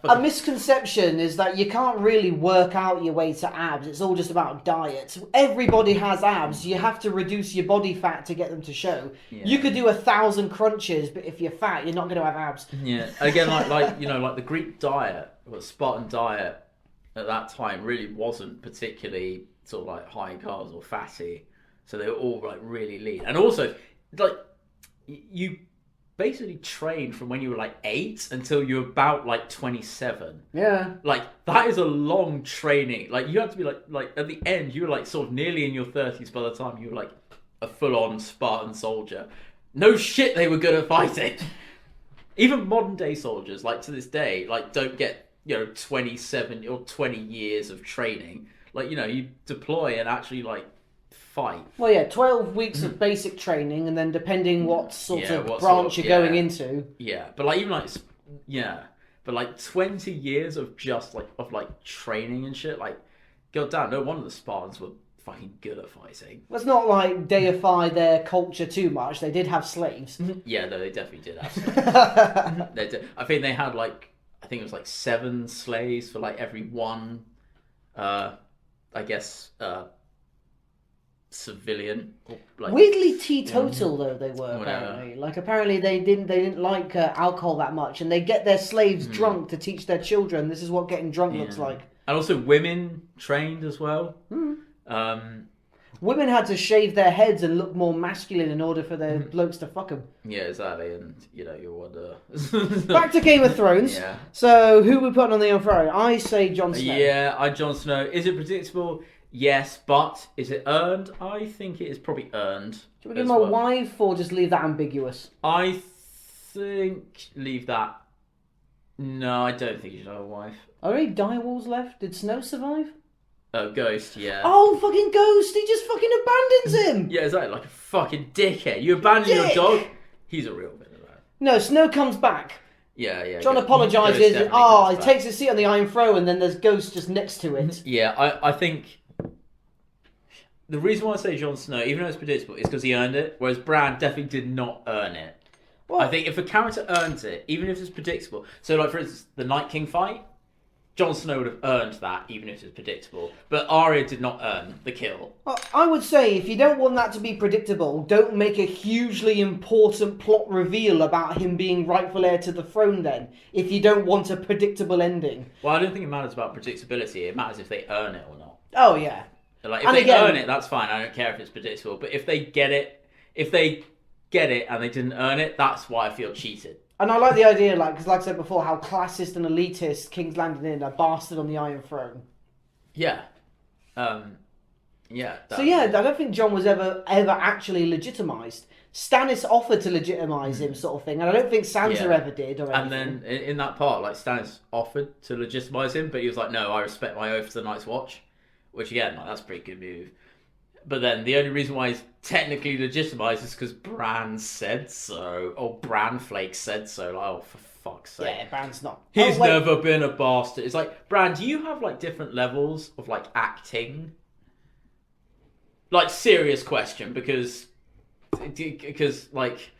A misconception is that you can't really work out your way to abs. It's all just about diet. Everybody has abs. You have to reduce your body fat to get them to show. Yeah. You could do 1,000 crunches, but if you're fat, you're not going to have abs. Yeah. Again, like the Greek diet, or the Spartan diet at that time really wasn't particularly sort of like high in carbs or fatty, so they were all like really lean. And also, like, you basically trained from when you were like 8 until you were about like 27. Yeah, like that is a long training. Like, you have to be like at the end you were like sort of nearly in your 30s by the time you were like a full-on Spartan soldier. no shit, they were good at fighting. Even modern day soldiers, like to this day, like don't get 27 or 20 years of training. Like you deploy and actually like fight. Well, yeah, 12 weeks of basic training, and then depending what sort of what branch sort of- you're going into. Yeah, but like even like but like 20 years of just like training and shit. Like, god damn, no wonder the Spartans were fucking good at fighting. Let's not like deify their culture too much. They did have slaves. Yeah, no, they definitely did have. I think they had it was like 7 slaves for like every one. I guess civilian. Or, like, Weirdly teetotal though they were Whatever. apparently. Like apparently they didn't like alcohol that much, and they get their slaves drunk to teach their children this is what getting drunk looks like. And also women trained as well. Women had to shave their heads and look more masculine in order for their blokes to fuck them. Yeah, exactly. And you wonder. Back to Game of Thrones. Yeah. So who we putting on the Iron Throne? I say Jon Snow. Yeah, Jon Snow. Is it predictable? Yes, but is it earned? I think it is probably earned. Should we give him a wife or just leave that ambiguous? I think leave that. No, I don't think you should have a wife. Are there any direwolves left? Did Snow survive? Ghost, yeah. Oh, fucking Ghost! He just fucking abandons him! Yeah, exactly. Like a fucking dickhead. You abandon your Dick! dog. He's a real villain, right? No, Snow comes back. Yeah. John Ghost apologises. definitely He comes back. takes his seat on the Iron Throne, and then there's Ghost just next to it. Yeah, I think the reason why I say Jon Snow, even though it's predictable, is because he earned it, whereas Bran definitely did not earn it. Well, I think if a character earns it, even if it's predictable, so like for instance, the Night King fight, Jon Snow would have earned that, even if it's predictable. But Arya did not earn the kill. Well, I would say if you don't want that to be predictable, don't make a hugely important plot reveal about him being rightful heir to the throne then, if you don't want a predictable ending. Well, I don't think it matters about predictability. It matters if they earn it or not. Oh, yeah. Like if And they again- earn it, that's fine. I don't care if it's predictable. But if they get it and they didn't earn it, that's why I feel cheated. And I like the idea, because like I said before, how classist and elitist King's Landing is, a bastard on the Iron Throne. Yeah. Yeah. So yeah, I don't think Jon was ever actually legitimised. Stannis offered to legitimise him, sort of thing, and I don't think Sansa Yeah. ever did. Or And anything. then in that part, like Stannis offered to legitimize him, but he was like, "No, I respect my oath to the Night's Watch," which again, like, that's a pretty good move. But then the only reason why he's technically legitimized is because Bran said so, or Bran Flake said so. Like, oh, for fuck's sake! Yeah, Bran's not. He's Oh, wait. never been a bastard. It's like, Bran, do you have like different levels of like acting? Like, serious question, because like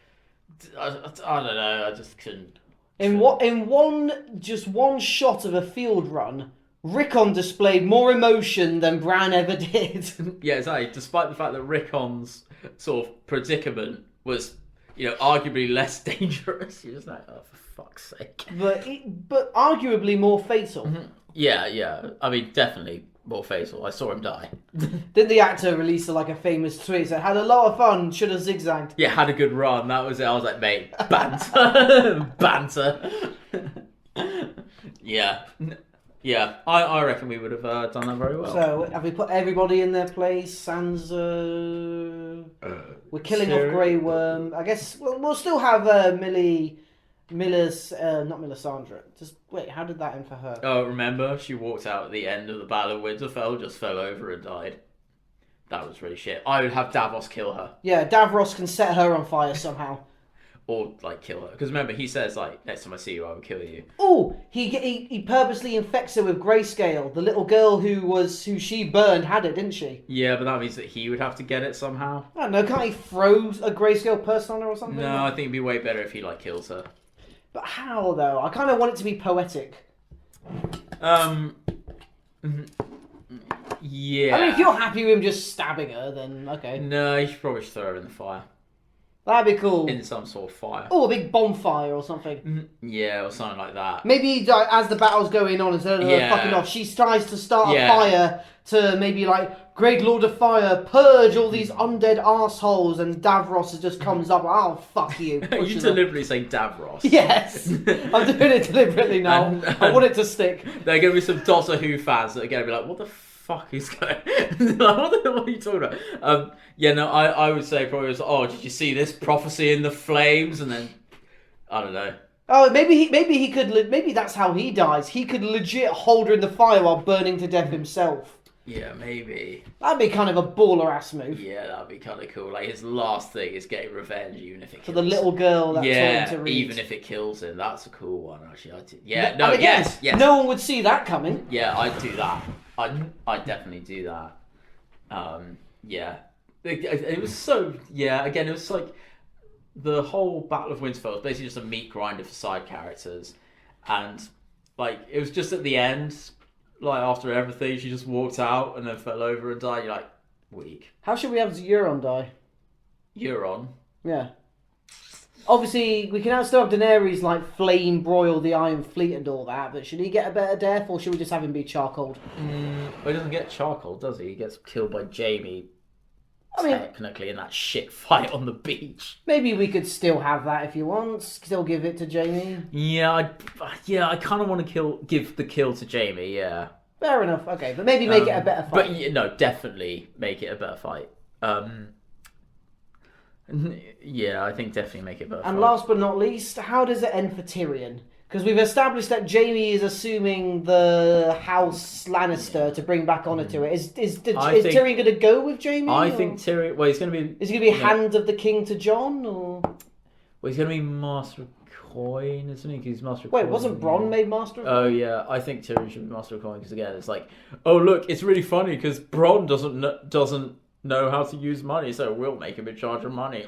I don't know, I just couldn't. In one shot of a field run, Rickon displayed more emotion than Bran ever did. Yeah, exactly. Despite the fact that Rickon's sort of predicament was, arguably less dangerous, you're just like, oh, for fuck's sake. but arguably more fatal. Yeah. I mean, definitely more fatal. I saw him die. Didn't the actor release a famous tweet that had a lot of fun, should have zigzagged? Yeah, had a good run. That was it. I was like, mate, banter. Banter. Yeah. Yeah, I reckon we would have done that very well. So, have we put everybody in their place? Sansa... We're killing off Tyrion. Grey Worm. I guess we'll still have not Melisandre. Just wait, how did that end for her? Oh, remember? She walked out at the end of the Battle of Winterfell, just fell over and died. That was really shit. I would have Davos kill her. Yeah, Davros can set her on fire somehow. Or, kill her. Because remember, he says, next time I see you, I will kill you. Oh, he purposely infects her with grayscale. The little girl who she burned had it, didn't she? Yeah, but that means that he would have to get it somehow. I don't know, can't he throw a grayscale person on her or something? No, I think it'd be way better if he, kills her. But how, though? I kind of want it to be poetic. Yeah. I mean, if you're happy with him just stabbing her, then okay. No, you should probably throw her in the fire. That'd be cool. In some sort of fire. Oh, a big bonfire or something. Yeah, or something like that. Maybe as the battle's going on, instead of her Yeah. fucking off, she tries to start a Yeah. fire to maybe Great Lord of Fire, purge all these undead arseholes, and Davros just comes up, oh, fuck you. Are you pushes her. deliberately saying Davros? Yes! I'm doing it deliberately now. And- I want it to stick. There are going to be some Doctor Who fans that are going to be like, what the fuck is going? What are you talking about? Yeah, no, I would say probably was. Oh, did you see this prophecy in the flames? And then I don't know. Oh, maybe he could. Maybe that's how he dies. He could legit hold her in the fire while burning to death himself. Yeah, maybe. That'd be kind of a baller ass move. Yeah, that'd be kind of cool. Like his last thing is getting revenge, even if it kills For the little girl that taught him to read. even if it kills him. That's a cool one, actually. Yeah, And again, yes. no one would see that coming. Yeah, I'd do that. I'd definitely do that. Yeah. It was so... Yeah, again, it was like... The whole Battle of Winterfell was basically just a meat grinder for side characters. And, like, it was just at the end... Like, after everything, she just walked out and then fell over and died. You're like, weak. How should we have Euron die? Euron? Yeah. Obviously, we can still have Daenerys, like, flame broil the Iron Fleet and all that, but should he get a better death, or should we just have him be charcoaled? Well, he doesn't get charcoal, does he? He gets killed by Jaime, technically, in that shit fight on the beach. Maybe we could still have that if you want. Still give it to Jaime. Yeah, I kind of want to give the kill to Jaime. Yeah. Fair enough. Okay, but maybe make it a better fight. But no, definitely make it a better fight. Yeah, I think definitely make it a better fight. And last but not least, how does it end for Tyrion? Because we've established that Jaime is assuming the House Lannister to bring back honor to it. Is Tyrion going to go with Jaime? I think Tyrion... Well, he's going to be... Is he going to be Hand of the King to Jon? Or... Well, he's going to be Master of Coin, isn't he? 'Cause he's Master of Wait, Coin. wasn't Bronn made Master of Coin? Oh, yeah. I think Tyrion should be Master of Coin because, again, it's like, oh, look, it's really funny because Bronn doesn't know how to use money, so we'll make him in charge of money.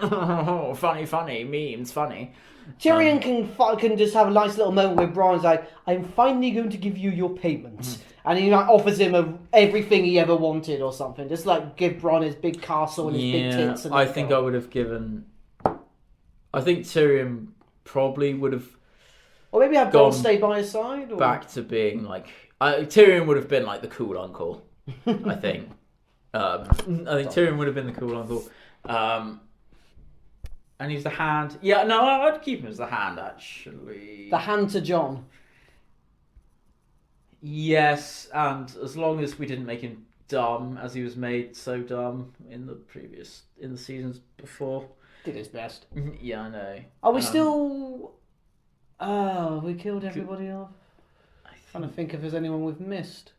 funny, memes, funny. Tyrion can just have a nice little moment where Bronn's like, I'm finally going to give you your payments. And he like offers him everything he ever wanted or something. Just like give Bronn his big castle and his big tits. And I think I would have given... I think Tyrion probably would have... Or maybe have Bronn stay by his side? Or... Back to being like... Tyrion would have been like the cool uncle, I think. I think Tyrion would have been the cool uncle. And he's the Hand. Yeah, no, I'd keep him as the Hand, actually. The Hand to Jon. Yes, and as long as we didn't make him dumb, as he was made so dumb in the seasons before. Did his best. Yeah, I know. Are we still... Oh, we killed everybody off? Trying to think if there's anyone we've missed.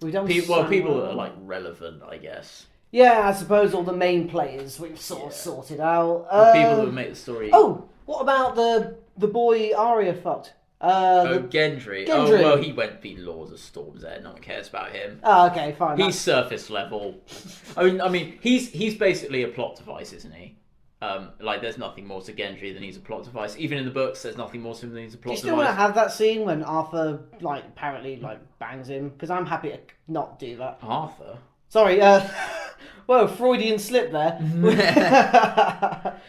We've done people that are like relevant, I guess. Yeah, I suppose all the main players we've sort of sorted out. The people that would make the story. Oh, what about the boy Arya fucked? Gendry. Oh, well, he went be Lord of Storm's End. No one cares about him. Oh, okay, fine. He's surface level. I mean, he's basically a plot device, isn't he? Like, there's nothing more to Gendry than he's a plot device. Even in the books, there's nothing more to him than he's a plot device. Do you still want to have that scene when Arthur, like, apparently, like, bangs him? Because I'm happy to not do that. Arthur? Sorry, whoa, Freudian slip there.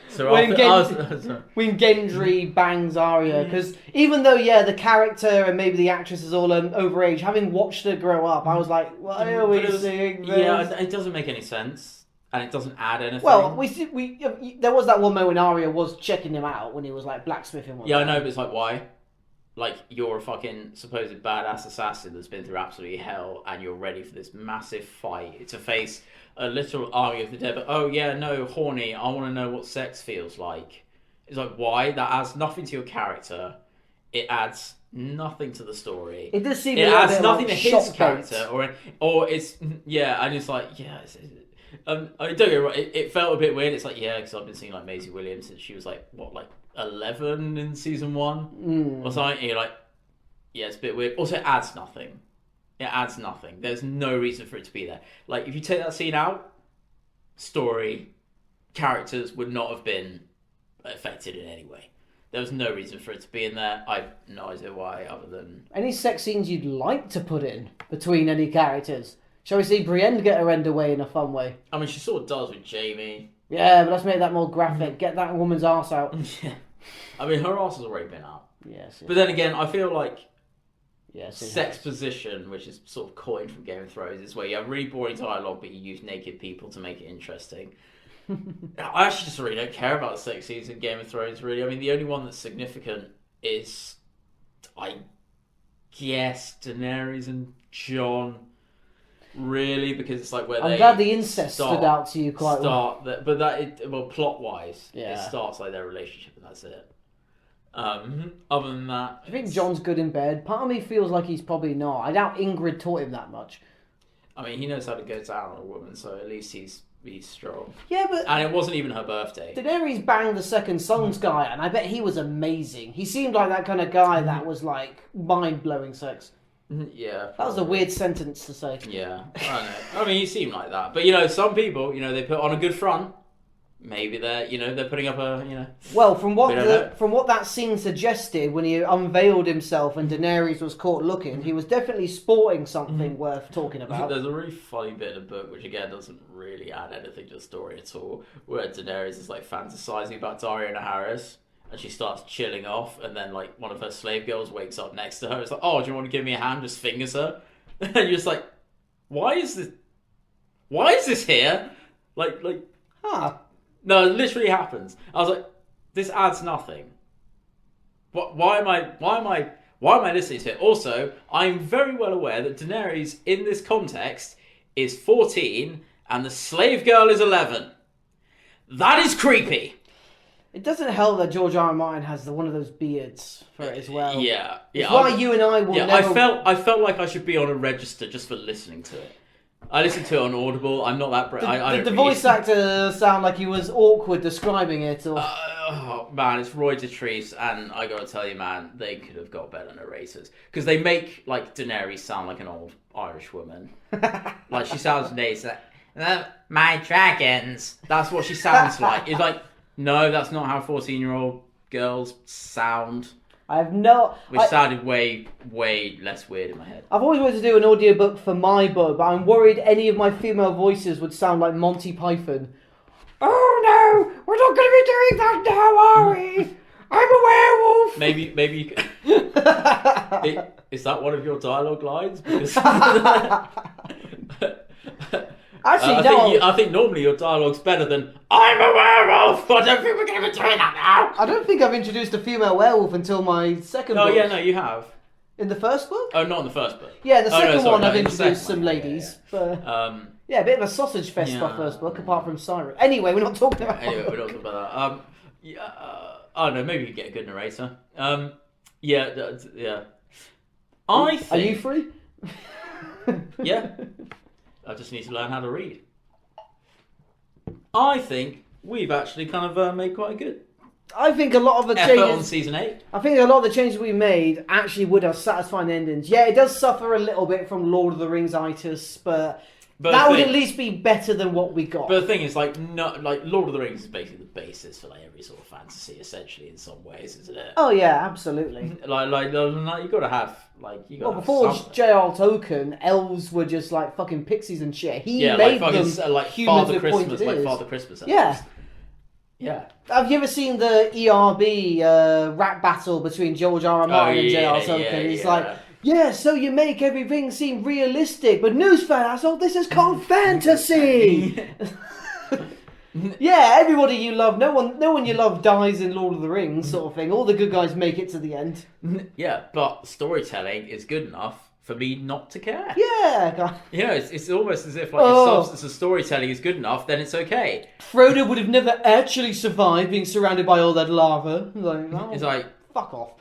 So when Gendry bangs Arya, because even though, the character and maybe the actress is all overage, having watched her grow up, I was like, why are we seeing this? Yeah, it doesn't make any sense. And it doesn't add anything. Well, there was that one moment when Arya was checking him out when he was like blacksmithing. Yeah, I know, but it's like, why? Like, you're a fucking supposed badass assassin that's been through absolutely hell, and you're ready for this massive fight to face a literal Army of the Dead. But oh yeah, no, horny. I want to know what sex feels like. It's like, why? That adds nothing to your character. It adds nothing to the story. It does seem. It adds nothing to his character, or it's and it's like I mean, don't get me wrong, it felt a bit weird. It's like, because I've been seeing like Maisie Williams since she was like 11 in season 1 or something. And you're like, it's a bit weird. Also, it adds nothing. It adds nothing. There's no reason for it to be there. Like, if you take that scene out, story, characters would not have been affected in any way. There was no reason for it to be in there. I have no idea why, other than... Any sex scenes you'd like to put in between any characters? Shall we see Brienne get her end away in a fun way? I mean, she sort of does with Jaime. Yeah, but let's make that more graphic. Get that woman's arse out. Yeah. I mean, her arse has already been out. Yes. But then again, I feel like sex has. position, which is sort of coined from Game of Thrones, is where you have really boring dialogue, but you use naked people to make it interesting. I actually just really don't care about the sex scenes in Game of Thrones, really. I mean, the only one that's significant is, I guess, Daenerys and Jon. really, because it's like where I'm they glad the incest start- stood out to you quite well. But well, plot wise, Yeah. it starts like their relationship, and that's it. Other than that, Do you think John's good in bed? Part of me feels like he's probably not. I doubt Ingrid taught him that much. I mean, he knows how to go down on a woman, so at least he's strong. Yeah, but And it wasn't even her birthday. Daenerys banged the second Sons guy, and I bet he was amazing. He seemed like that kind of guy that was like mind-blowing sex. Yeah, That was a weird sentence to say. Yeah, I know. I mean, he seemed like that, but some people, they put on a good front. Maybe they're putting up a. Well, from We don't know. what that scene suggested when he unveiled himself and Daenerys was caught looking, he was definitely sporting something worth talking about. There's a really funny bit in the book, which again doesn't really add anything to the story at all, where Daenerys is like fantasizing about Daria Naharis, and she starts chilling off, and then like one of her slave girls wakes up next to her. It's like, oh, do you want to give me a hand? Just fingers her, and you're just like, why is this here? Like. Huh. No, it literally happens. I was like, this adds nothing. Why am I listening to it? Also, I'm very well aware that Daenerys in this context is 14 and the slave girl is 11. That is creepy. It doesn't help that George R. R. Martin has one of those beards for it as well. Yeah. It's why you and I will never... I felt like I should be on a register just for listening to it. I listened to it on Audible. I'm not that brave. The voice actor sound like he was awkward describing it. Or... Oh, man, it's Roy Dotrice, and I gotta tell you, man, they could have got better narrators. Because they make, like, Daenerys sound like an old Irish woman. Like, she sounds nice. Like, my dragons. That's what she sounds like. It's like, no, that's not how 14-year-old girls sound. I have no... Which sounded way, way less weird in my head. I've always wanted to do an audiobook for my book, but I'm worried any of my female voices would sound like Monty Python. Oh no, we're not going to be doing that now, are we? I'm a werewolf. Maybe you can... Is that one of your dialogue lines? Because... Actually, no. I think normally your dialogue's better than I'm a werewolf. I don't think we're going to be doing that now. I don't think I've introduced a female werewolf until my second book. Oh yeah, no, you have. In the first book? Oh, not in the first book. Yeah, the second one I've in the introduced second some one. ladies. Yeah. But, yeah, a bit of a sausage fest Yeah. my first book, apart from Siren. Anyway, we're not talking about Anyway, we're not talking about that. Yeah, I don't know, maybe you could get a good narrator. Yeah. I think... Are you free? Yeah. I just need to learn how to read. I think we've actually kind of made quite a good I think a lot of the effort on changes... season 8. I think a lot of the changes we made actually would have satisfying endings. Yeah, it does suffer a little bit from Lord of the Rings-itis, but that would at least be better than what we got. But the thing is, like Lord of the Rings is basically the basis for like every sort of fantasy, essentially, in some ways, isn't it? Oh yeah, absolutely. Like you gotta have you gotta. Well, before J.R. Tolkien, elves were just like fucking pixies and shit. He made them humans Father with Christmas, pointed like ears. Father Christmas. Elves. Yeah. Yeah. Have you ever seen the ERB rap battle between George R. R. Martin and J.R. Tolkien? He's like, yeah, so you make everything seem realistic, but newsflash, asshole, this is called fantasy! Yeah, everybody you love, no one you love dies in Lord of the Rings, sort of thing. All the good guys make it to the end. Yeah, but storytelling is good enough for me not to care. Yeah. It's almost as if like if substance of storytelling is good enough, then it's okay. Frodo would have never actually survived being surrounded by all that lava. It's like fuck off.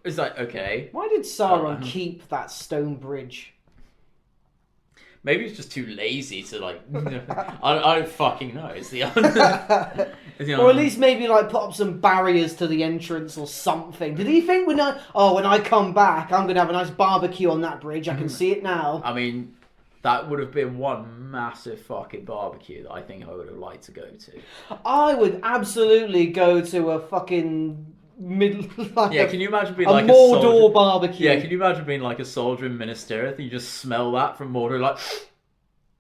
It's like okay. Why did Sauron keep that stone bridge? Maybe it's just too lazy to like. I don't fucking know. It's the. Or at least maybe like put up some barriers to the entrance or something. Did he think when I come back, I'm gonna have a nice barbecue on that bridge? I can see it now. I mean, that would have been one massive fucking barbecue that I think I would have liked to go to. I would absolutely go to a fucking can you imagine being a like Mordor a soldier? barbecue? Yeah, can you imagine being like a soldier in Minas Tirith and you just smell that from Mordor, like,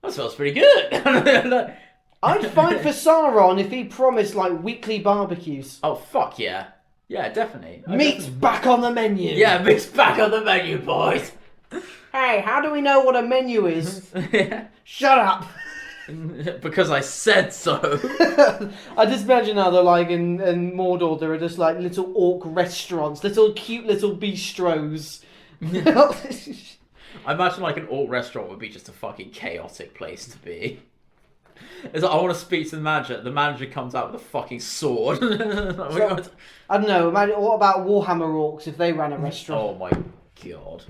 that smells pretty good. I'd fight for Sauron if he promised like weekly barbecues. Oh fuck yeah. Yeah, definitely. Meat's back on the menu. Yeah, meat's back on the menu, boys. Hey, how do we know what a menu is? Shut up. Because I said so. I just imagine how they're like in Mordor, there are just like little orc restaurants, little cute little bistros I imagine like an alt restaurant would be just a fucking chaotic place to be. It's like, I want to speak to the manager. The manager comes out with a fucking sword. I don't know. Imagine, what about Warhammer Orcs if they ran a restaurant? Oh my god.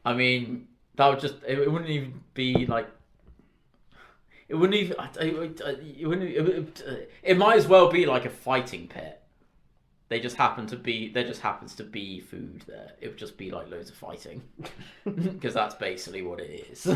I mean, that would just... It wouldn't even be like... It wouldn't even... It might as well be like a fighting pit. There just happens to be food there. It would just be like loads of fighting. Because that's basically what it is. So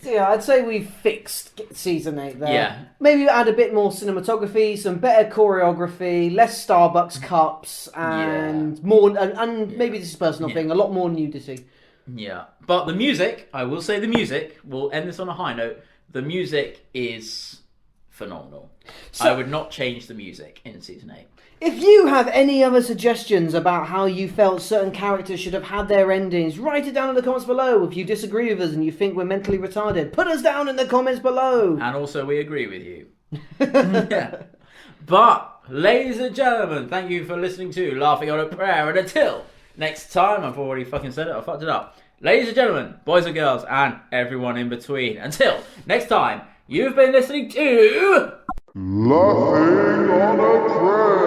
yeah, I'd say we fixed season 8 there. Yeah. Maybe add a bit more cinematography, some better choreography, less Starbucks cups, and more. And maybe this is a personal thing. A lot more nudity. Yeah, but the music, I will say the music, we'll end this on a high note, the music is phenomenal. So, I would not change the music in season 8. If you have any other suggestions about how you felt certain characters should have had their endings, write it down in the comments below. If you disagree with us and you think we're mentally retarded, put us down in the comments below. And also we agree with you. Yeah. But, ladies and gentlemen, thank you for listening to Laughing on a Prayer, and until next time, I've already fucking said it, I fucked it up. Ladies and gentlemen, boys and girls, and everyone in between, until next time, you've been listening to... Laughing on a Prayer.